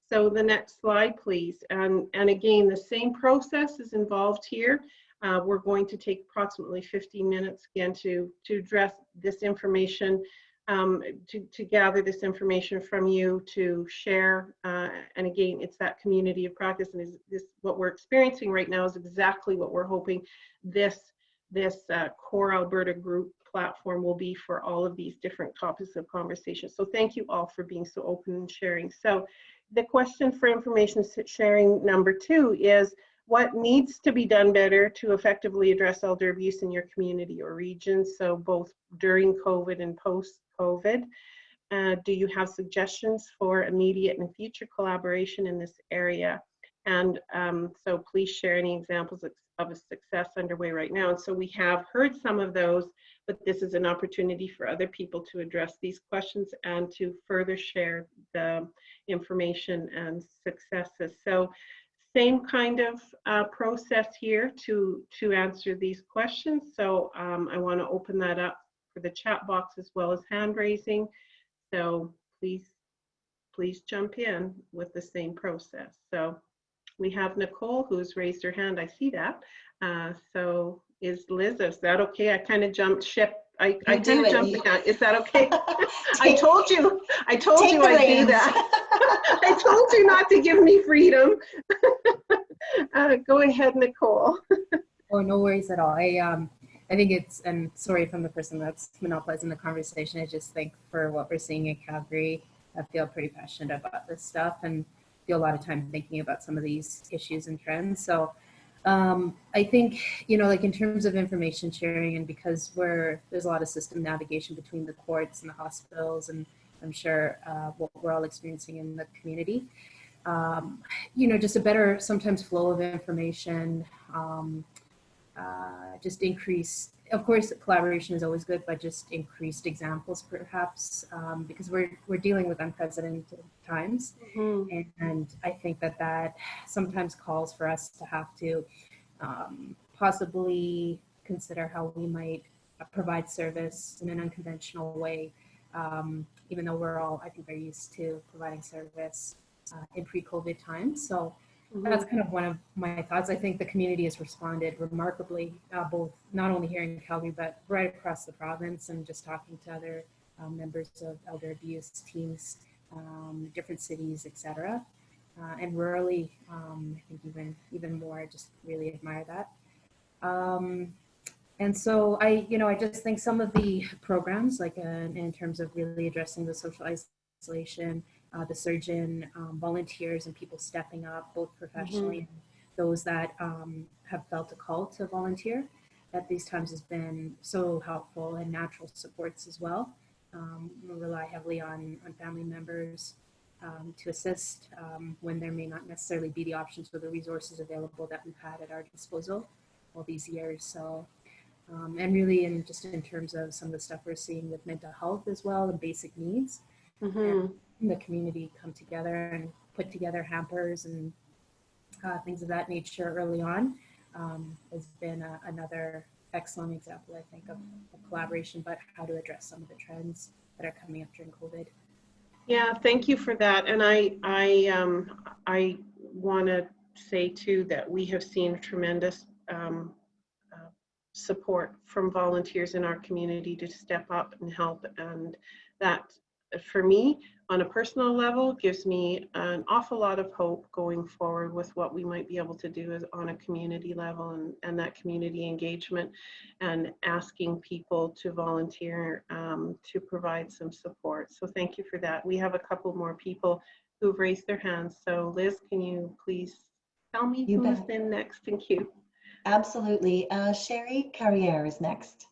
[SPEAKER 3] So the next slide, please. And again, the same process is involved here. We're going to take approximately 15 minutes again to address this information, to gather this information from you, to share. And again, it's that community of practice, and this what we're experiencing right now is exactly what we're hoping this Core Alberta group platform will be for all of these different topics of conversation. So thank you all for being so open and sharing. So the question for information sharing number 2 is, what needs to be done better to effectively address elder abuse in your community or region? So both during COVID and post-COVID. Do you have suggestions for immediate and future collaboration in this area? And so please share any examples of a success underway right now. And so we have heard some of those, but this is an opportunity for other people to address these questions and to further share the information and successes. So same kind of process here to answer these questions. So I want to open that up for the chat box as well as hand raising. So please jump in with the same process. So we have Nicole who's raised her hand. I see that. So is Liz, is that okay? I kind of jumped ship. I kind of jumped the gun. Is that okay? I told you I'd do that. I told you not to give me freedom. Go ahead, Nicole.
[SPEAKER 5] Oh, no worries at all. I think it's, and sorry if I'm the person that's monopolizing the conversation. I just think for what we're seeing in Calgary, I feel pretty passionate about this stuff and feel a lot of time thinking about some of these issues and trends. So I think, like in terms of information sharing, and because there's a lot of system navigation between the courts and the hospitals, and I'm sure what we're all experiencing in the community, just a better sometimes flow of information, just increase, of course, collaboration is always good, but just increased examples perhaps, because we're dealing with unprecedented times. Mm-hmm. And I think that sometimes calls for us to have to possibly consider how we might provide service in an unconventional way, even though we're all, I think, very used to providing service in pre-COVID times. So that's kind of one of my thoughts. I think the community has responded remarkably, both not only here in Calgary, but right across the province, and just talking to other members of elder abuse teams, different cities, etc. And rurally, I think even more. I just really admire that. And so I just think some of the programs, like in terms of really addressing the social isolation, the surgeon, volunteers, and people stepping up, both professionally and those that have felt a call to volunteer at these times, has been so helpful, and natural supports as well. We rely heavily on family members to assist when there may not necessarily be the options or the resources available that we've had at our disposal all these years. So, and really in terms of some of the stuff we're seeing with mental health as well, and basic needs. And the community come together and put together hampers and things of that nature early on has been another excellent example, I think, of collaboration, but how to address some of the trends that are coming up during COVID.
[SPEAKER 3] Yeah, thank you for that. And I want to say too that we have seen tremendous support from volunteers in our community to step up and help, and that for me, on a personal level, gives me an awful lot of hope going forward with what we might be able to do on a community level, and that community engagement, and asking people to volunteer to provide some support. So thank you for that. We have a couple more people who've raised their hands. So Liz, can you please tell me who's in next in queue?
[SPEAKER 1] Absolutely. Sherry Carriere is next.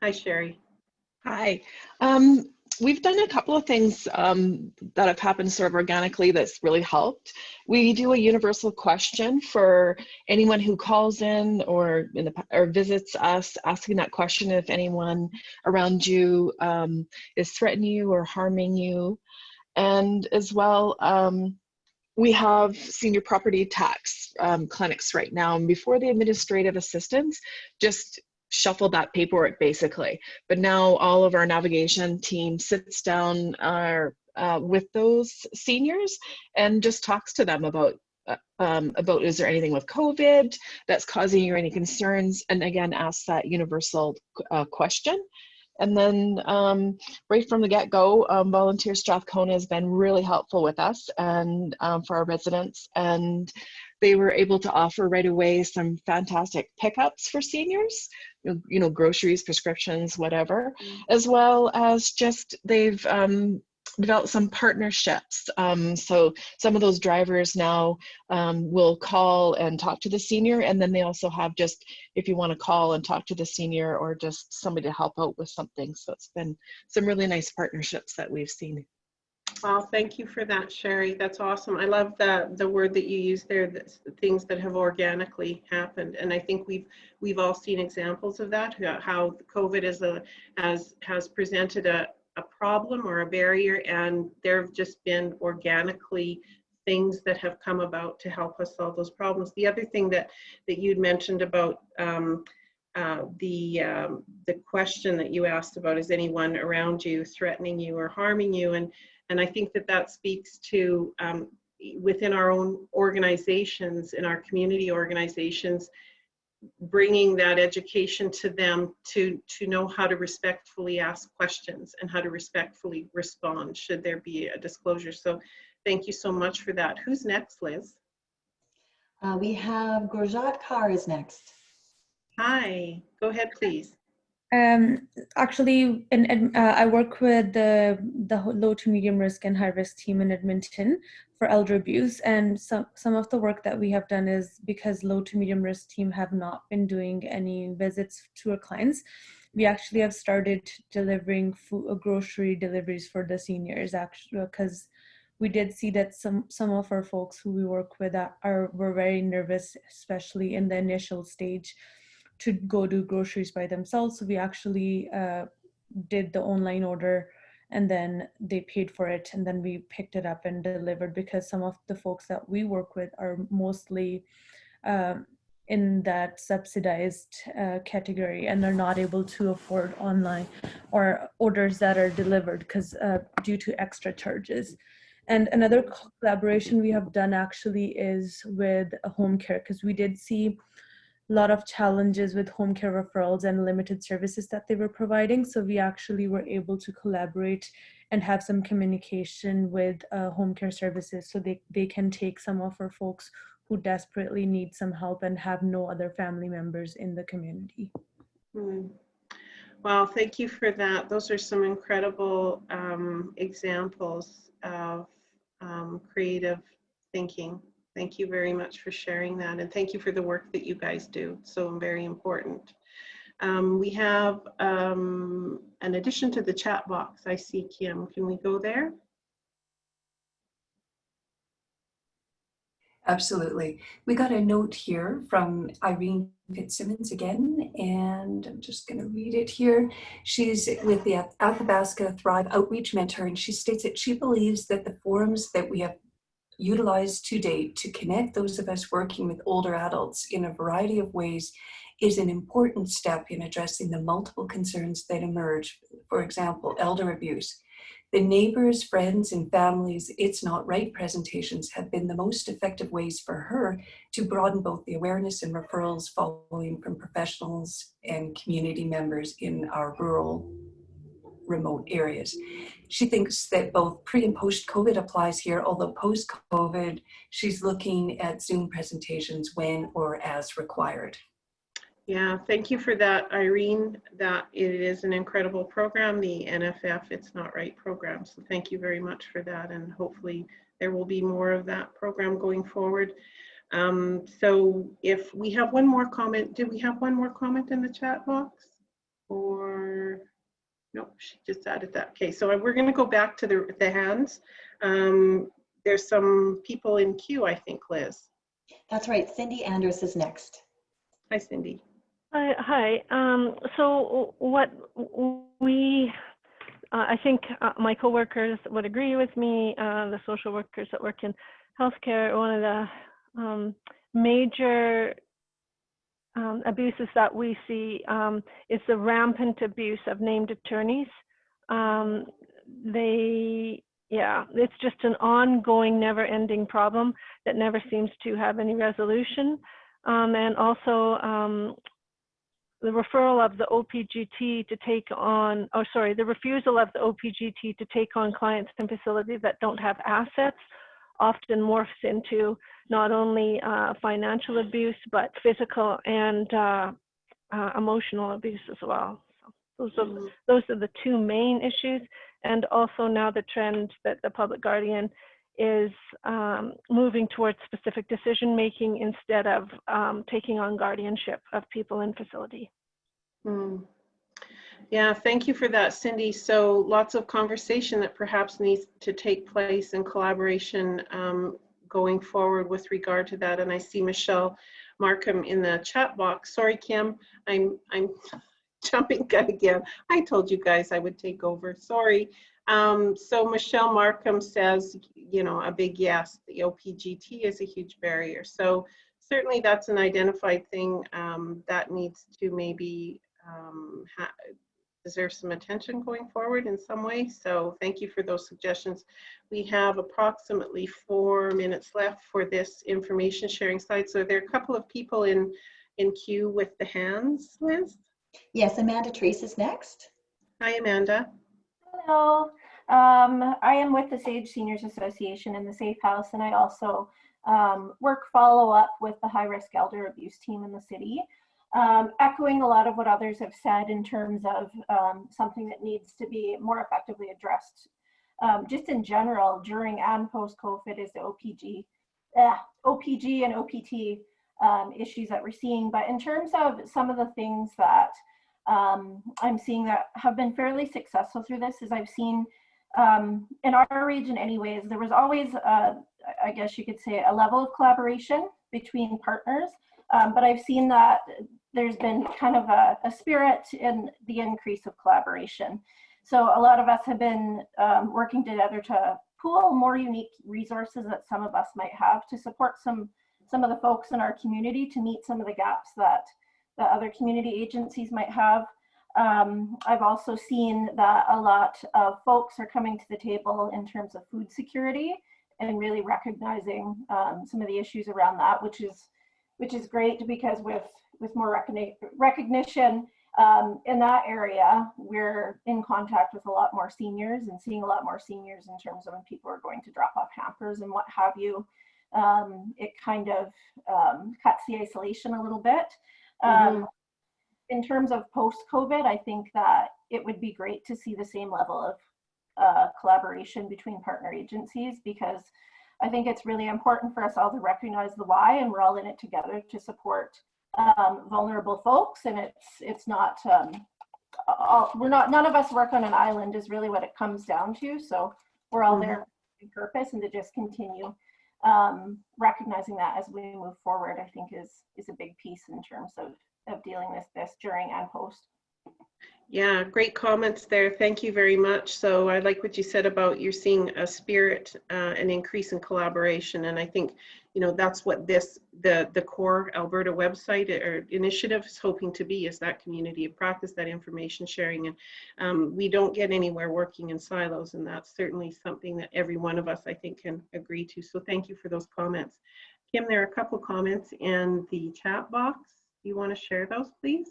[SPEAKER 3] Hi, Sherry.
[SPEAKER 4] Hi. We've done a couple of things that have happened sort of organically that's really helped. We do a universal question for anyone who calls in or visits us, asking that question if anyone around you is threatening you or harming you. And as well, we have senior property tax clinics right now. And before, the administrative assistants just shuffle that paperwork basically, but now all of our navigation team sits down with those seniors and just talks to them about is there anything with COVID that's causing you any concerns, and again asks that universal question. And then right from the get-go, Volunteer Strathcona has been really helpful with us and for our residents, and they were able to offer right away some fantastic pickups for seniors, you know, groceries, prescriptions, whatever, as well as just they've developed some partnerships. So some of those drivers now will call and talk to the senior, and then they also have just, if you want to call and talk to the senior or just somebody to help out with something. So it's been some really nice partnerships that we've seen.
[SPEAKER 3] Well, thank you for that, Sherry. That's awesome. I love the word that you used there, things that have organically happened. And I think we've all seen examples of that, how COVID has presented a problem or a barrier, and there have just been organically things that have come about to help us solve those problems. The other thing that you'd mentioned about the question that you asked about, is anyone around you threatening you or harming you? And I think that speaks to within our own organizations, in our community organizations, bringing that education to them to know how to respectfully ask questions and how to respectfully respond should there be a disclosure. So thank you so much for that. Who's next, Liz?
[SPEAKER 1] We have Gurjat Kaur is next.
[SPEAKER 3] Hi, go ahead, please.
[SPEAKER 13] Actually, I work with the low to medium risk and high risk team in Edmonton for elder abuse, and some of the work that we have done is, because low to medium risk team have not been doing any visits to our clients, we actually have started delivering grocery deliveries for the seniors, actually, because we did see that some of our folks who we work with were very nervous, especially in the initial stage, to go do groceries by themselves. So we actually did the online order, and then they paid for it, and then we picked it up and delivered, because some of the folks that we work with are mostly in that subsidized category, and they're not able to afford online or orders that are delivered because due to extra charges. And another collaboration we have done actually is with home care, because we did see a lot of challenges with home care referrals and limited services that they were providing. So we actually were able to collaborate and have some communication with home care services, so they can take some of our folks who desperately need some help and have no other family members in the community.
[SPEAKER 3] Well, thank you for that. Those are some incredible examples of creative thinking. Thank you very much for sharing that, and thank you for the work that you guys do. So very important. We have an addition to the chat box. I see Kim. Can we go there?
[SPEAKER 8] Absolutely. We got a note here from Irene Fitzsimmons again, and I'm just going to read it here. She's with the Athabasca Thrive Outreach Mentor, and she states that she believes that the forums that we have utilized to date to connect those of us working with older adults in a variety of ways is an important step in addressing the multiple concerns that emerge. For example, elder abuse. The neighbors, friends, and families It's Not Right presentations have been the most effective ways for her to broaden both the awareness and referrals following from professionals and community members in our rural remote areas. She thinks that both pre and post-COVID applies here, although post-COVID, she's looking at Zoom presentations when or as required.
[SPEAKER 3] Yeah, thank you for that, Irene. That it is an incredible program, the NFF It's Not Right program. So thank you very much for that, and hopefully there will be more of that program going forward. So if we have one more comment, do we have one more comment in the chat box? Or, nope, she just added that. Okay, so we're gonna go back to the hands. There's some people in queue, I think, Liz.
[SPEAKER 1] That's right, Cindy Andrus is next.
[SPEAKER 3] Hi, Cindy.
[SPEAKER 9] Hi. So what we, I think my coworkers would agree with me, the social workers that work in healthcare, one of the major abuses that we see is the rampant abuse of named attorneys. It's just an ongoing, never-ending problem that never seems to have any resolution. And also the referral of the OPGT to take on, the refusal of the OPGT to take on clients in facilities that don't have assets often morphs into not only financial abuse, but physical and emotional abuse as well. So those are the two main issues. And also now the trend that the public guardian is moving towards specific decision-making instead of taking on guardianship of people in facility.
[SPEAKER 3] Yeah, thank you for that, Cindy. So lots of conversation that perhaps needs to take place in collaboration going forward with regard to that. And I see Michelle Markham in the chat box. Sorry, Kim, I'm jumping again. I told you guys I would take over, sorry. So Michelle Markham says, you know, a big yes, the OPGT is a huge barrier. So certainly that's an identified thing that needs to maybe deserve some attention going forward in some way. So thank you for those suggestions. We have approximately 4 minutes left for this information sharing slide. So there are a couple of people in queue with the hands, Liz?
[SPEAKER 1] Yes, Amanda Trace is next.
[SPEAKER 3] Hi, Amanda.
[SPEAKER 14] Hello. I am with the Sage Seniors Association in the Safe House, and I also work follow-up with the high-risk elder abuse team in the city. Echoing a lot of what others have said in terms of something that needs to be more effectively addressed just in general during and post-COVID is the OPG and OPT issues that we're seeing. But in terms of some of the things that I'm seeing that have been fairly successful through this is I've seen in our region anyways, there was always, I guess you could say, a level of collaboration between partners. But I've seen that there's been kind of a spirit in the increase of collaboration. So a lot of us have been working together to pool more unique resources that some of us might have to support some of the folks in our community to meet some of the gaps that other community agencies might have. I've also seen that a lot of folks are coming to the table in terms of food security and really recognizing some of the issues around that, which is great because with more recognition in that area, we're in contact with a lot more seniors and seeing a lot more seniors in terms of when people are going to drop off hampers and what have you. It kind of cuts the isolation a little bit. In terms of post-COVID, I think that it would be great to see the same level of collaboration between partner agencies, because I think it's really important for us all to recognize the why, and we're all in it together to support vulnerable folks. And it's not, none of us work on an island is really what it comes down to. So we're all there for purpose, and to just continue recognizing that as we move forward, I think is a big piece in terms of dealing with this during and post.
[SPEAKER 3] Yeah, great comments there. Thank you very much. So I like what you said about you're seeing a spirit, an increase in collaboration. And I think, you know, that's what the core Alberta website or initiative is hoping to be, is that community of practice, that information sharing. And we don't get anywhere working in silos. And that's certainly something that every one of us, I think, can agree to. So thank you for those comments. Kim, there are a couple comments in the chat box. Do you want to share those, please?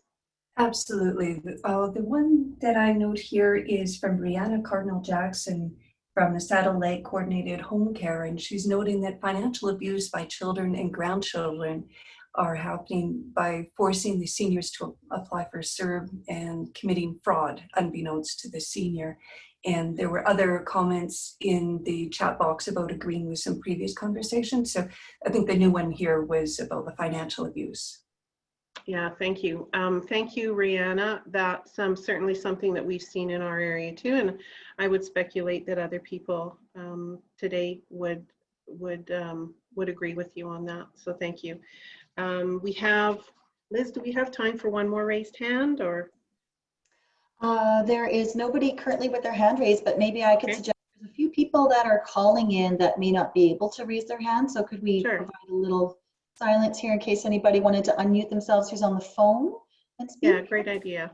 [SPEAKER 8] Absolutely. The one that I note here is from Brianna Cardinal Jackson from the Saddle Lake Coordinated Home Care, and she's noting that financial abuse by children and grandchildren are happening by forcing the seniors to apply for CERB and committing fraud unbeknownst to the senior. And there were other comments in the chat box about agreeing with some previous conversations. So I think the new one here was about the financial abuse.
[SPEAKER 3] Yeah, thank you. Thank you, Rihanna. That's certainly something that we've seen in our area too, and I would speculate that other people today would agree with you on that. So thank you. We have, Liz, do we have time for one more raised hand, or?
[SPEAKER 1] There is nobody currently with their hand raised, but maybe I could suggest there's a few people that are calling in that may not be able to raise their hand. So could we provide a little silence here in case anybody wanted to unmute themselves who's on the phone and speak?
[SPEAKER 3] Yeah, great idea.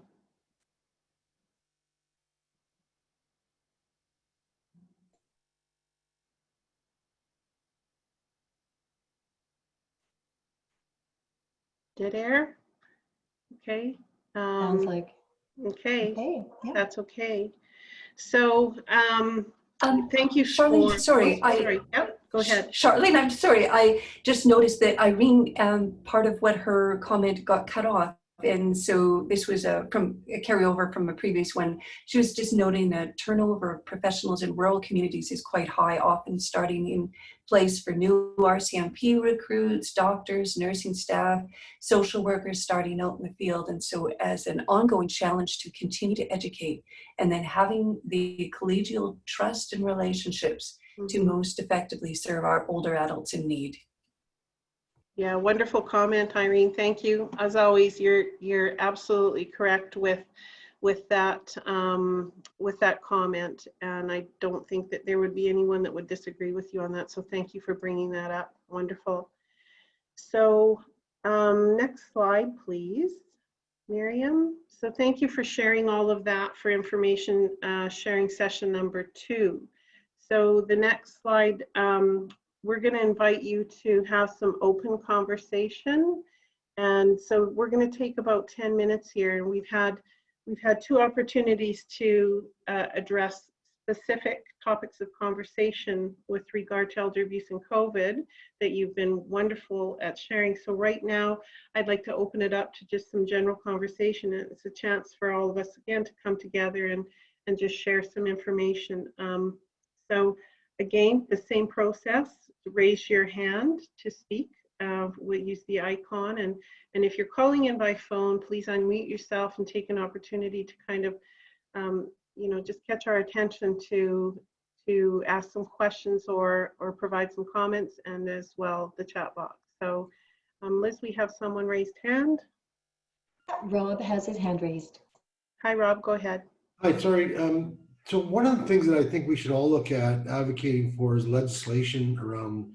[SPEAKER 3] Dead air? Okay.
[SPEAKER 1] Sounds like.
[SPEAKER 3] Okay, yeah. That's okay. So thank you,
[SPEAKER 8] Charlene. Sorry,
[SPEAKER 3] Yep, go ahead.
[SPEAKER 8] Charlene, I'm sorry. I just noticed that Irene, part of what her comment got cut off. And so this was from a carryover from a previous one. She was just noting that turnover of professionals in rural communities is quite high, often starting in place for new RCMP recruits, doctors, nursing staff, social workers starting out in the field. And so as an ongoing challenge to continue to educate, and then having the collegial trust and relationships to most effectively serve our older adults in need.
[SPEAKER 3] Yeah, wonderful comment, Irene. Thank you. As always, you're absolutely correct with that comment, and I don't think that there would be anyone that would disagree with you on that. So thank you for bringing that up. Wonderful. So next slide, please, Miriam. So thank you for sharing all of that for information sharing session number 2. So the next slide. We're going to invite you to have some open conversation, and so we're going to take about 10 minutes here, and we've had 2 opportunities to address specific topics of conversation with regard to elder abuse and COVID that you've been wonderful at sharing. So right now I'd like to open it up to just some general conversation, and it's a chance for all of us again to come together and just share some information. So again, the same process. Raise your hand to speak. We'll use the icon, and if you're calling in by phone, please unmute yourself and take an opportunity to kind of just catch our attention to ask some questions or provide some comments, and as well the chat box. So Liz, we have someone raised hand.
[SPEAKER 1] Rob has his hand raised.
[SPEAKER 3] Hi Rob, go ahead.
[SPEAKER 12] Hi, sorry. So one of the things that I think we should all look at advocating for is legislation around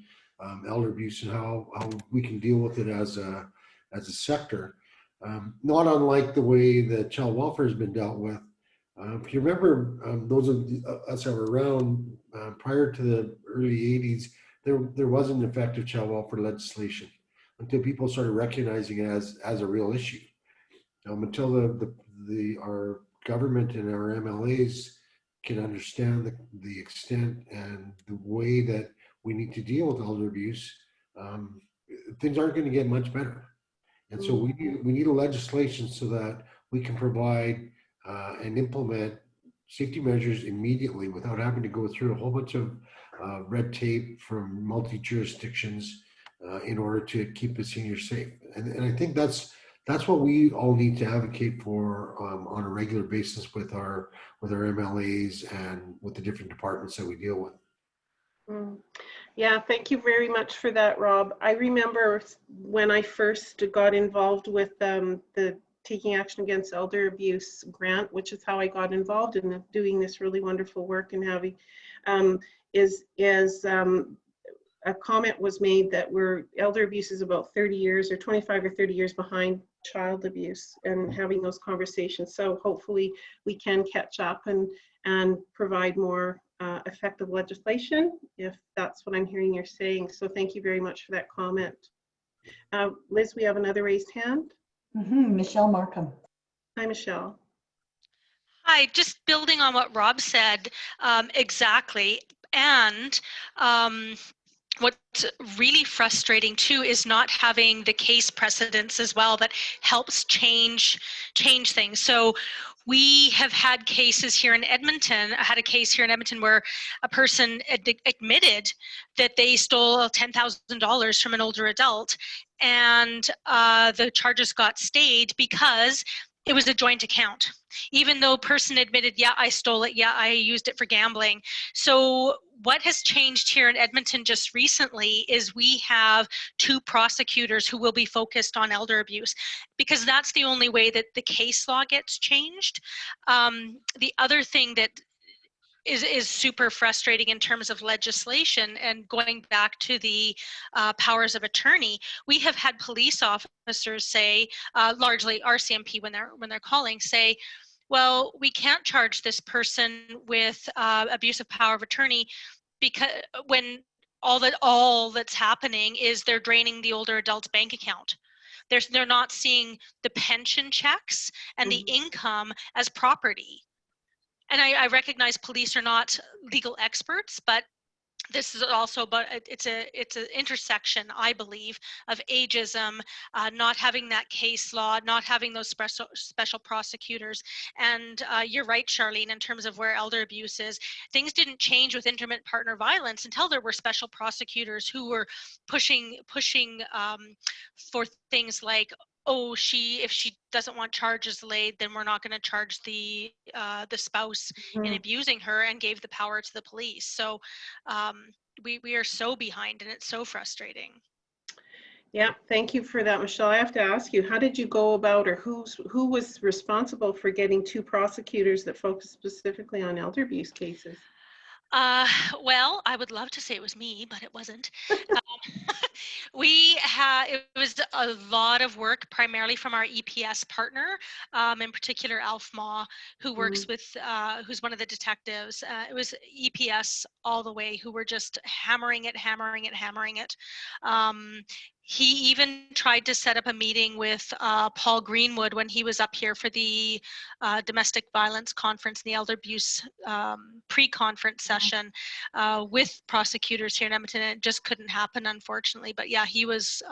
[SPEAKER 12] elder abuse and how we can deal with it as a sector. Not unlike the way that child welfare has been dealt with. If you remember, those of us that were around prior to the early 80s, there wasn't effective child welfare legislation until people started recognizing it as a real issue. Until our government and our MLAs can understand the extent and the way that we need to deal with elder abuse, things aren't going to get much better. And so we need a legislation so that we can provide and implement safety measures immediately without having to go through a whole bunch of red tape from multi-jurisdictions in order to keep the seniors safe. And I think that's what we all need to advocate for on a regular basis with our MLAs and with the different departments that we deal with.
[SPEAKER 3] Yeah, thank you very much for that, Rob. I remember when I first got involved with the Taking Action Against Elder Abuse grant, which is how I got involved in doing this really wonderful work and having, a comment was made that elder abuse is about 30 years or 25 or 30 years behind child abuse, and having those conversations. So hopefully we can catch up and provide more effective legislation, if that's what I'm hearing you're saying. So thank you very much for that comment. Liz, we have another raised hand.
[SPEAKER 1] Michelle Markham.
[SPEAKER 3] Hi, Michelle.
[SPEAKER 6] Hi, just building on what Rob said, exactly. And what's really frustrating too is not having the case precedents as well that helps change things. So we have had cases here in Edmonton. I had a case here in Edmonton where a person admitted that they stole $10,000 from an older adult, and the charges got stayed because it was a joint account. Even though person admitted, yeah, I stole it, yeah, I used it for gambling. So what has changed here in Edmonton just recently is we have 2 prosecutors who will be focused on elder abuse, because that's the only way that the case law gets changed. The other thing that is super frustrating in terms of legislation, and going back to the powers of attorney, we have had police officers say, largely RCMP when they're calling, say, well, we can't charge this person with abuse of power of attorney because when all that's happening is they're draining the older adult's bank account. They're not seeing the pension checks and the income as property. And I recognize police are not legal experts, but this is also about, it's an intersection, I believe, of ageism, not having that case law, not having those special prosecutors. And you're right, Charlene, in terms of where elder abuse is. Things didn't change with intimate partner violence until there were special prosecutors who were pushing for things like, oh, if she doesn't want charges laid, then we're not going to charge the spouse in abusing her, and gave the power to the police. So we are so behind, and it's so frustrating.
[SPEAKER 3] Yeah, thank you for that, Michelle. I have to ask you, how did you go about, or who was responsible for getting 2 prosecutors that focus specifically on elder abuse cases?
[SPEAKER 6] Well, I would love to say it was me, but it wasn't. It was a lot of work, primarily from our EPS partner, in particular Alf Ma, who works with, who's one of the detectives. It was EPS all the way, who were just hammering it. He even tried to set up a meeting with Paul Greenwood when he was up here for the domestic violence conference and the elder abuse pre-conference session with prosecutors here in Edmonton. And it just couldn't happen, unfortunately. But yeah, he was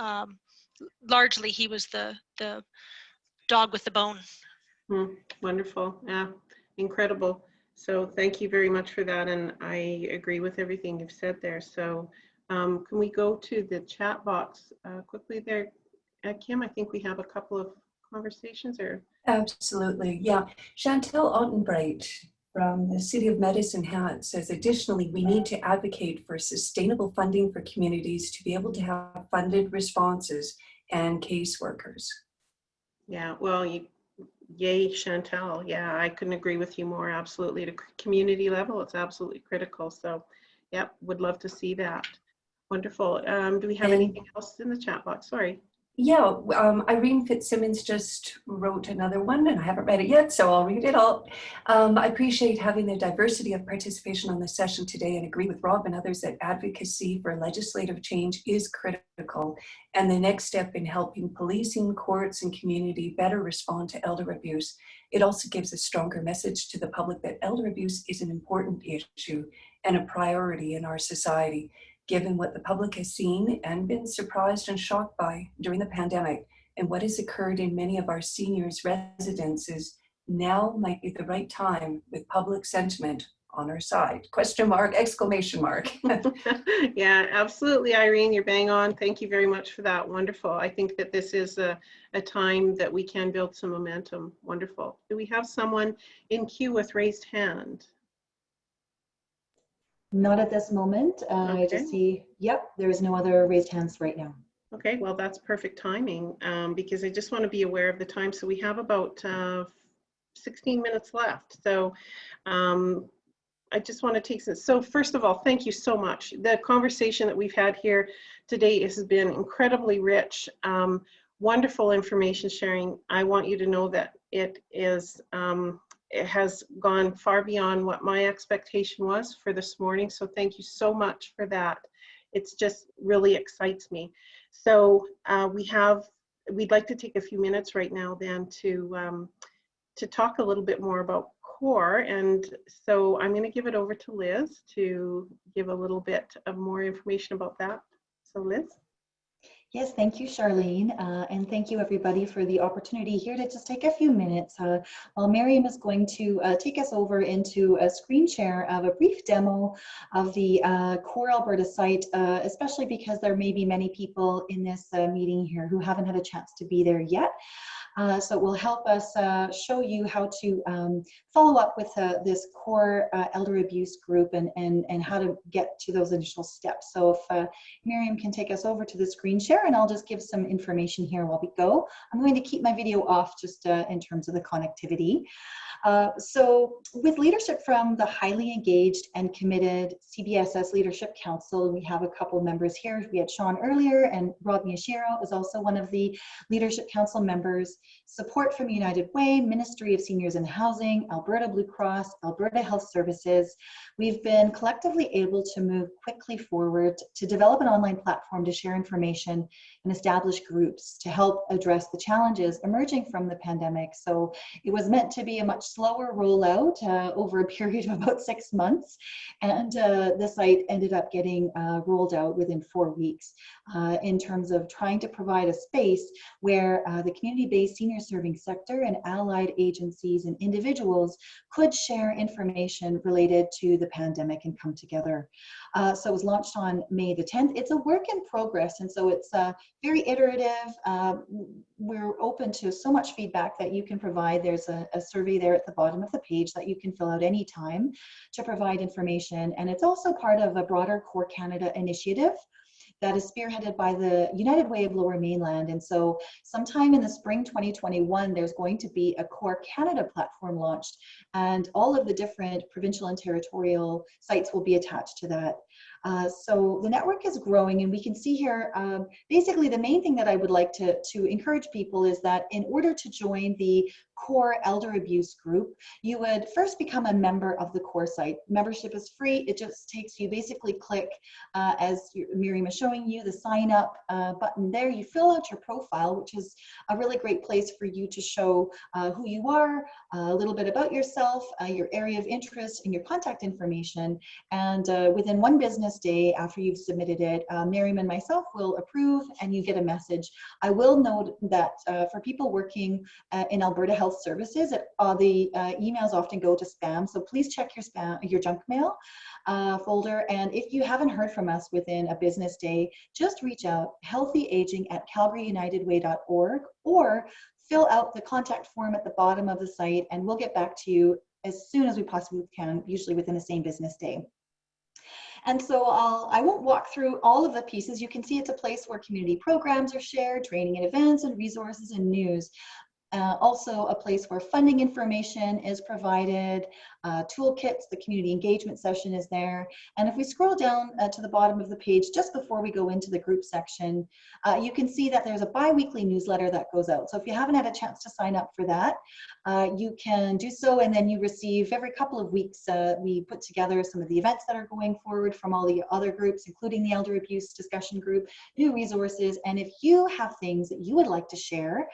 [SPEAKER 6] largely the dog with the bone.
[SPEAKER 3] Wonderful. Yeah, incredible. So thank you very much for that. And I agree with everything you've said there. So can we go to the chat box quickly there, Kim? I think we have a couple of conversations. Or
[SPEAKER 8] Absolutely, yeah. Chantal Ottenbright from the City of Medicine Hat says, additionally, we need to advocate for sustainable funding for communities to be able to have funded responses and caseworkers.
[SPEAKER 3] Yeah, well, yay, Chantal. Yeah, I couldn't agree with you more. Absolutely. At a community level, it's absolutely critical. So, yeah, would love to see that. Wonderful. Do we have anything else in the chat box? Sorry.
[SPEAKER 8] Yeah, Irene Fitzsimmons just wrote another one, and I haven't read it yet, so I'll read it all. I appreciate having the diversity of participation on the session today, and agree with Rob and others that advocacy for legislative change is critical, and the next step in helping policing, courts, and community better respond to elder abuse. It also gives a stronger message to the public that elder abuse is an important issue and a priority in our society, given what the public has seen and been surprised and shocked by during the pandemic, and what has occurred in many of our seniors' residences. Now might be the right time, with public sentiment on our side. Question mark, exclamation mark.
[SPEAKER 3] Yeah, absolutely, Irene, you're bang on. Thank you very much for that. Wonderful. I think that this is a time that we can build some momentum. Wonderful. Do we have someone in queue with raised hand?
[SPEAKER 1] Not at this moment. I just see, yep, there is no other raised hands right now.
[SPEAKER 3] Okay, well, that's perfect timing, because I just want to be aware of the time. So we have about 16 minutes left. So I just want to take some. So first of all, thank you so much. The conversation that we've had here today has been incredibly rich. Wonderful information sharing. I want you to know that it has gone far beyond what my expectation was for this morning. So thank you so much for that. It's just really excites me. So we'd like to take a few minutes right now then to to talk a little bit more about CORE. And so I'm going to give it over to Liz to give a little bit of more information about that. So Liz.
[SPEAKER 1] Yes, thank you, Charlene, and thank you everybody for the opportunity here to just take a few minutes while Miriam is going to take us over into a screen share of a brief demo of the CORE Alberta site, especially because there may be many people in this meeting here who haven't had a chance to be there yet. So it will help us show you how to follow up with this CORE elder abuse group and how to get to those initial steps. So if Miriam can take us over to the screen share, and I'll just give some information here while we go. I'm going to keep my video off just in terms of the connectivity. So with leadership from the highly engaged and committed CBSS Leadership Council, we have a couple of members here. We had Sean earlier, and Rob Miyashiro is also one of the Leadership Council members. Support from United Way, Ministry of Seniors and Housing, Alberta Blue Cross, Alberta Health Services. We've been collectively able to move quickly forward to develop an online platform to share information and establish groups to help address the challenges emerging from the pandemic. So it was meant to be a much slower rollout over a period of about 6 months, and the site ended up getting rolled out within 4 weeks in terms of trying to provide a space where the community-based senior serving sector and allied agencies and individuals could share information related to the pandemic and come together. So it was launched on May the 10th. It's a work in progress, and so it's very iterative. We're open to so much feedback that you can provide. There's a survey there at the bottom of the page that you can fill out anytime to provide information. And it's also part of a broader CORE Canada initiative that is spearheaded by the United Way of Lower Mainland. And so sometime in the spring 2021, there's going to be a CORE Canada platform launched, and all of the different provincial and territorial sites will be attached to that. So the network is growing, and we can see here, basically the main thing that I would like to encourage people is that in order to join the CORE Elder Abuse Group, you would first become a member of the CORE site. Membership is free. It just takes you, basically click, as Miriam is showing you, the sign up button there. You fill out your profile, which is a really great place for you to show who you are, a little bit about yourself, your area of interest, and your contact information. And within one business day after you've submitted it, Miriam and myself will approve, and you get a message. I will note that for people working in Alberta Health Services, the emails often go to spam, so please check your junk mail folder. And if you haven't heard from us within a business day, just reach out, healthyaging@calgaryunitedway.org, or fill out the contact form at the bottom of the site, and we'll get back to you as soon as we possibly can, usually within the same business day. And so I won't walk through all of the pieces. You can see it's a place where community programs are shared, training and events, and resources and news. Also a place where funding information is provided, toolkits, the community engagement session is there. And if we scroll down to the bottom of the page, just before we go into the group section, you can see that there's a bi-weekly newsletter that goes out. So if you haven't had a chance to sign up for that, you can do so, and then you receive every couple of weeks, we put together some of the events that are going forward from all the other groups, including the Elder Abuse Discussion Group, new resources. And if you have things that you would like to share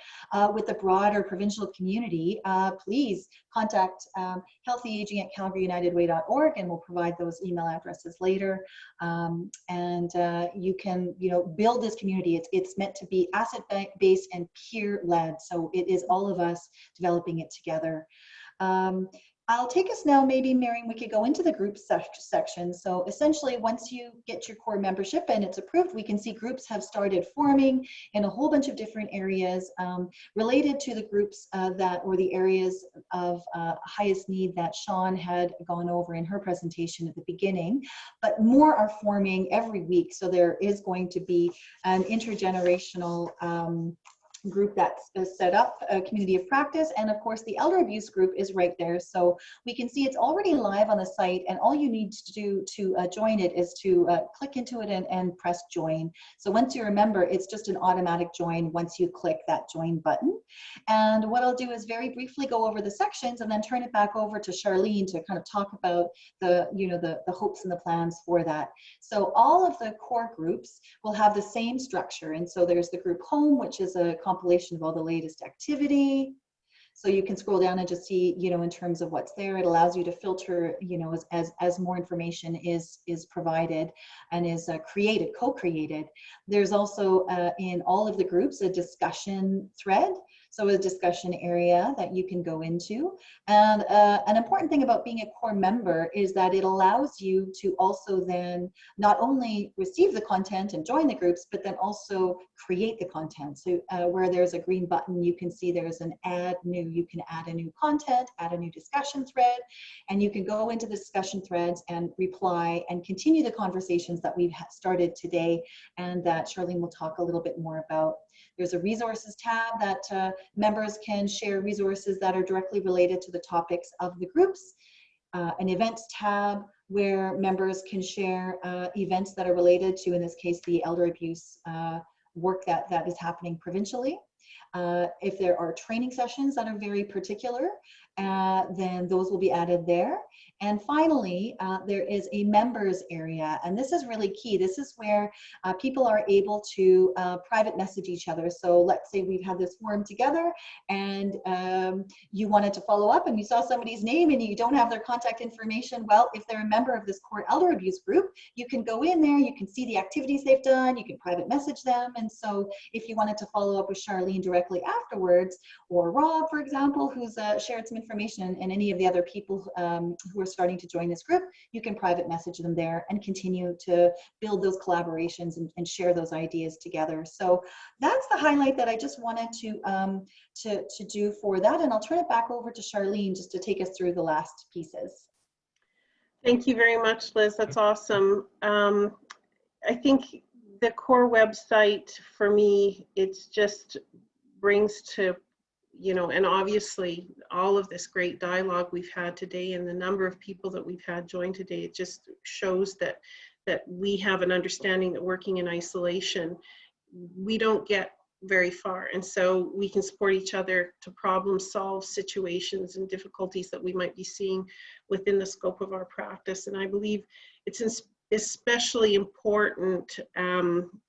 [SPEAKER 1] with the broader provincial community, please contact healthyaging@calgaryunitedway.org, and we'll provide those email addresses later. You can, build this community. It's meant to be asset-based and peer-led, so it is all of us developing it together. I'll take us now, maybe Miriam, we could go into the group section. So essentially, once you get your CORE membership and it's approved, we can see groups have started forming in a whole bunch of different areas related to the groups or the areas of highest need that Sean had gone over in her presentation at the beginning. But more are forming every week. So there is going to be an intergenerational group that's set up, a community of practice, and of course the elder abuse group is right there. So we can see it's already live on the site, and all you need to do to join it is to click into it and press join. So once you're a member, it's just an automatic join once you click that join button. And what I'll do is very briefly go over the sections and then turn it back over to Charlene to kind of talk about the hopes and the plans for that. So all of the core groups will have the same structure, and so there's the group home, which is a compilation of all the latest activity. So you can scroll down and just see, in terms of what's there. It allows you to filter, as more information is provided and is co-created. There's also in all of the groups a discussion thread. So a discussion area that you can go into. And an important thing about being a core member is that it allows you to also then not only receive the content and join the groups, but then also create the content. So where there's a green button, you can see there's an add new. You can add a new content, add a new discussion thread, and you can go into the discussion threads and reply and continue the conversations that we've started today and that Charlene will talk a little bit more about. There's a resources tab that members can share resources that are directly related to the topics of the groups. An events tab where members can share events that are related to, in this case, the elder abuse work that is happening provincially. If there are training sessions that are very particular, then those will be added there. And finally, there is a members area, and this is really key. This is where people are able to private message each other. So let's say we've had this forum together and you wanted to follow up and you saw somebody's name and you don't have their contact information. Well, if they're a member of this core elder abuse group, you can go in there, you can see the activities they've done, you can private message them. And so if you wanted to follow up with Charlene directly afterwards, or Rob, for example, who's shared some information, and any of the other people who are starting to join this group, you can private message them there and continue to build those collaborations and share those ideas together. So that's the highlight that I just wanted to do for that. And I'll turn it back over to Charlene just to take us through the last pieces.
[SPEAKER 3] Thank you very much, Liz. That's awesome. I think the core website for me, it's just brings to, and obviously all of this great dialogue we've had today and the number of people that we've had join today, it just shows that we have an understanding that working in isolation, we don't get very far. And so we can support each other to problem solve situations and difficulties that we might be seeing within the scope of our practice. And I believe it's especially important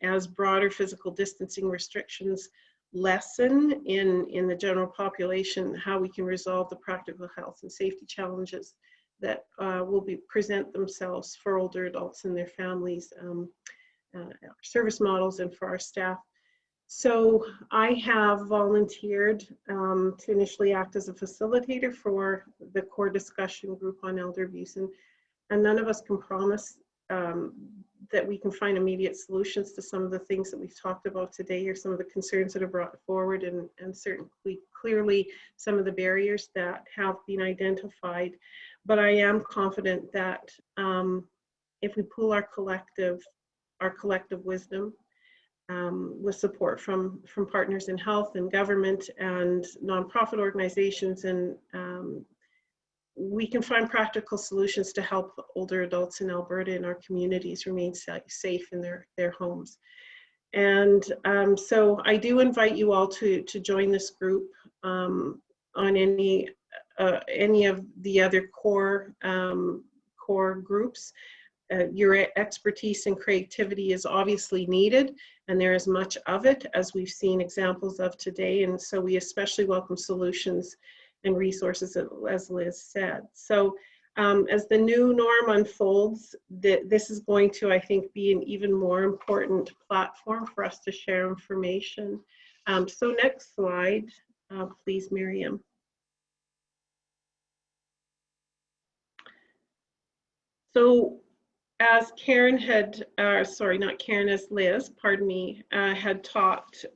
[SPEAKER 3] as broader physical distancing restrictions lessen in the general population, how we can resolve the practical health and safety challenges that will present themselves for older adults and their families, our service models, and for our staff. So I have volunteered to initially act as a facilitator for the core discussion group on elder abuse, and none of us can promise that we can find immediate solutions to some of the things that we've talked about today, or some of the concerns that are brought forward, and certainly clearly some of the barriers that have been identified. But I am confident that if we pool our collective wisdom with support from partners in health and government and nonprofit organizations, and we can find practical solutions to help older adults in Alberta and our communities remain safe in their homes. And so I do invite you all to join this group on any of the other core groups. Your expertise and creativity is obviously needed, and there is much of it, as we've seen examples of today. And so we especially welcome solutions and resources, as Liz said. So as the new norm unfolds, this is going to, I think, be an even more important platform for us to share information. So next slide, please, Miriam. So as Karen had, sorry, not Karen, as Liz, pardon me, had talked,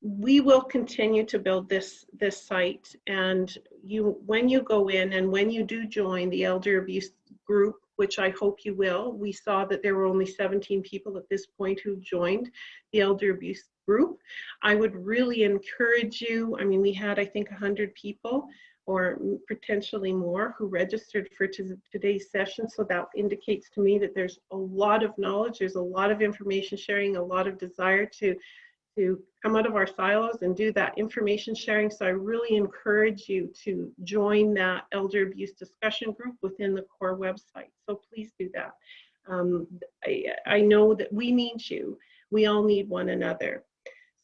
[SPEAKER 3] we will continue to build this site, and when you go in and when you do join the elder abuse group, which I hope you will, we saw that there were only 17 people at this point who joined the elder abuse group. I would really encourage you, I mean, we had, I think, 100 people or potentially more who registered for today's session. So that indicates to me that there's a lot of knowledge, there's a lot of information sharing, a lot of desire to come out of our silos and do that information sharing. So I really encourage you to join that elder abuse discussion group within the core website. So please do that. I know that we need you. We all need one another.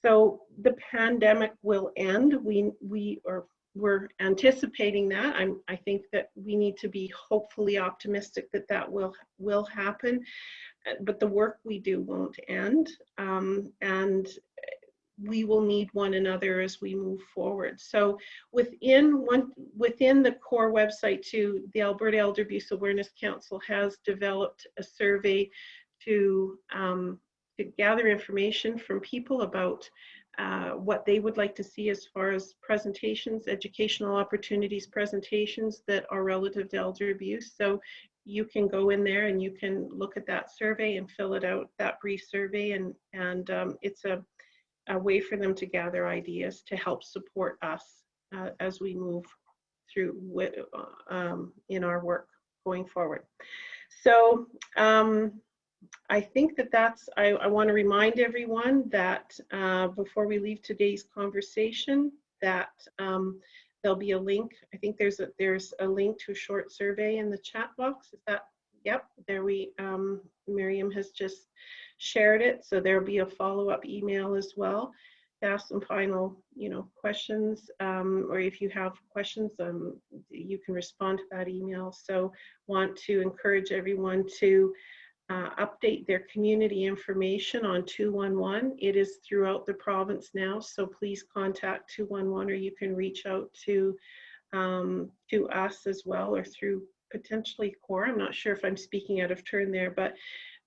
[SPEAKER 3] So the pandemic will end. We're anticipating that. I think that we need to be hopefully optimistic that that will happen, but the work we do won't end, and we will need one another as we move forward. So within the core website too, the Alberta Elder Abuse Awareness Council has developed a survey to gather information from people about what they would like to see as far as presentations, educational opportunities, presentations that are relative to elder abuse. So you can go in there and you can look at that survey and fill it out, that brief survey, and it's a way for them to gather ideas to help support us as we move through in our work going forward. So I think I want to remind everyone that before we leave today's conversation, that there'll be a link. I think there's a link to a short survey in the chat box. Is that? Yep, there Miriam has just shared it. So there'll be a follow-up email as well to ask some final, questions, or if you have questions, you can respond to that email. So want to encourage everyone to update their community information on 211. It is throughout the province now, so please contact 211, or you can reach out to us as well, or through potentially CORE. I'm not sure if I'm speaking out of turn there, but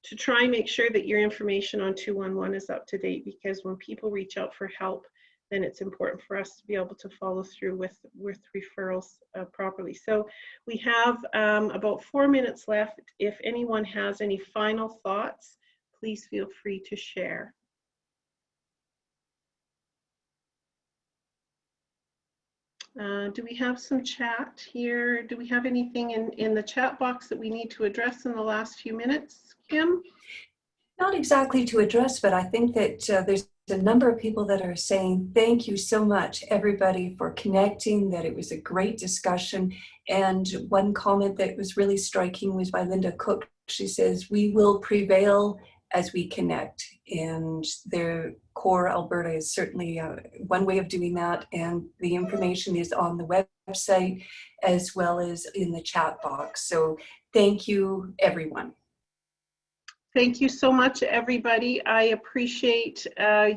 [SPEAKER 3] to try and make sure that your information on 211 is up to date, because when people reach out for help, then it's important for us to be able to follow through with referrals properly. So we have about 4 minutes left. If anyone has any final thoughts, please feel free to share. Do we have some chat here? Do we have anything in the chat box that we need to address in the last few minutes, Kim?
[SPEAKER 8] Not exactly to address, but I think that there's a number of people that are saying, thank you so much, everybody, for connecting, that it was a great discussion. And one comment that was really striking was by Linda Cook. She says, we will prevail as we connect. And the CORE Alberta is certainly one way of doing that. And the information is on the website as well as in the chat box. So thank you, everyone.
[SPEAKER 3] Thank you so much, everybody. I appreciate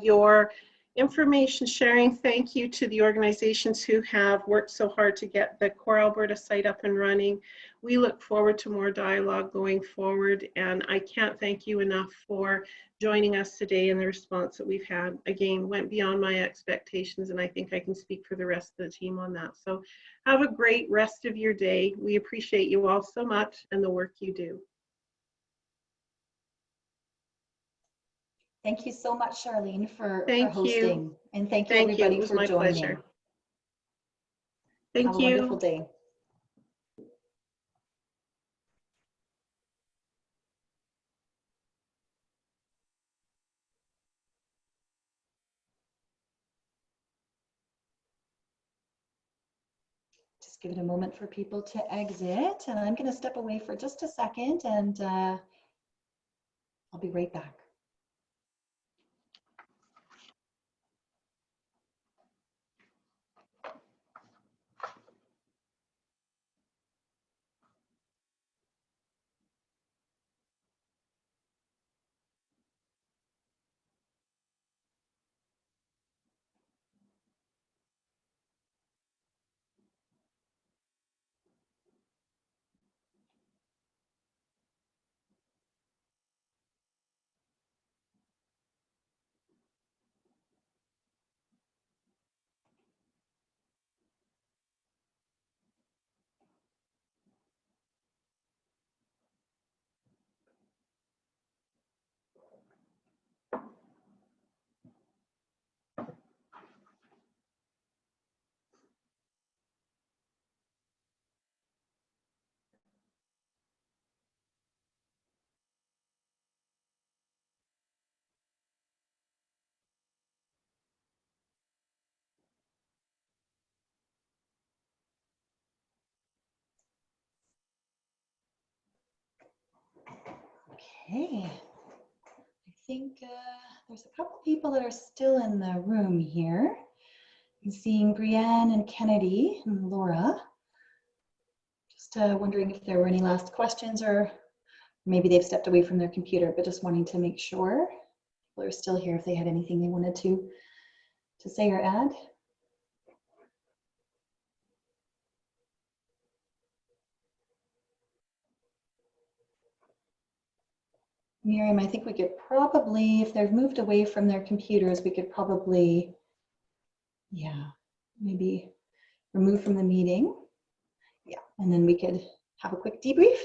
[SPEAKER 3] your information sharing. Thank you to the organizations who have worked so hard to get the CORE Alberta site up and running. We look forward to more dialogue going forward, and I can't thank you enough for joining us today, and the response that we've had, again, went beyond my expectations, and I think I can speak for the rest of the team on that. So have a great rest of your day. We appreciate you all so much and the work you do.
[SPEAKER 1] Thank you so much, Charlene, for hosting.
[SPEAKER 3] You.
[SPEAKER 1] And thank you, everybody, for joining.
[SPEAKER 3] Pleasure. Thank
[SPEAKER 1] Have
[SPEAKER 3] you.
[SPEAKER 1] Have a wonderful day. Just give it a moment for people to exit, and I'm going to step away for just a second, and I'll be right back. Okay, I think there's a couple people that are still in the room here. I'm seeing Brianne and Kennedy and Laura. Just wondering if there were any last questions, or maybe they've stepped away from their computer, but just wanting to make sure people are still here if they had anything they wanted to say or add. Miriam, I think we could probably, if they've moved away from their computers, we could probably, yeah, maybe remove from the meeting. Yeah, and then we could have a quick debrief.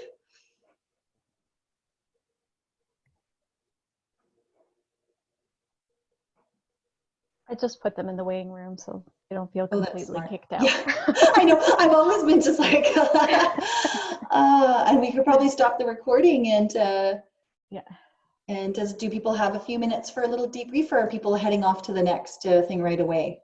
[SPEAKER 15] I just put them in the waiting room so they don't feel completely kicked out.
[SPEAKER 1] Yeah. I know, I've always been just like, and we could probably stop the recording and,
[SPEAKER 15] yeah.
[SPEAKER 1] And do people have a few minutes for a little debrief, or are people heading off to the next thing right away?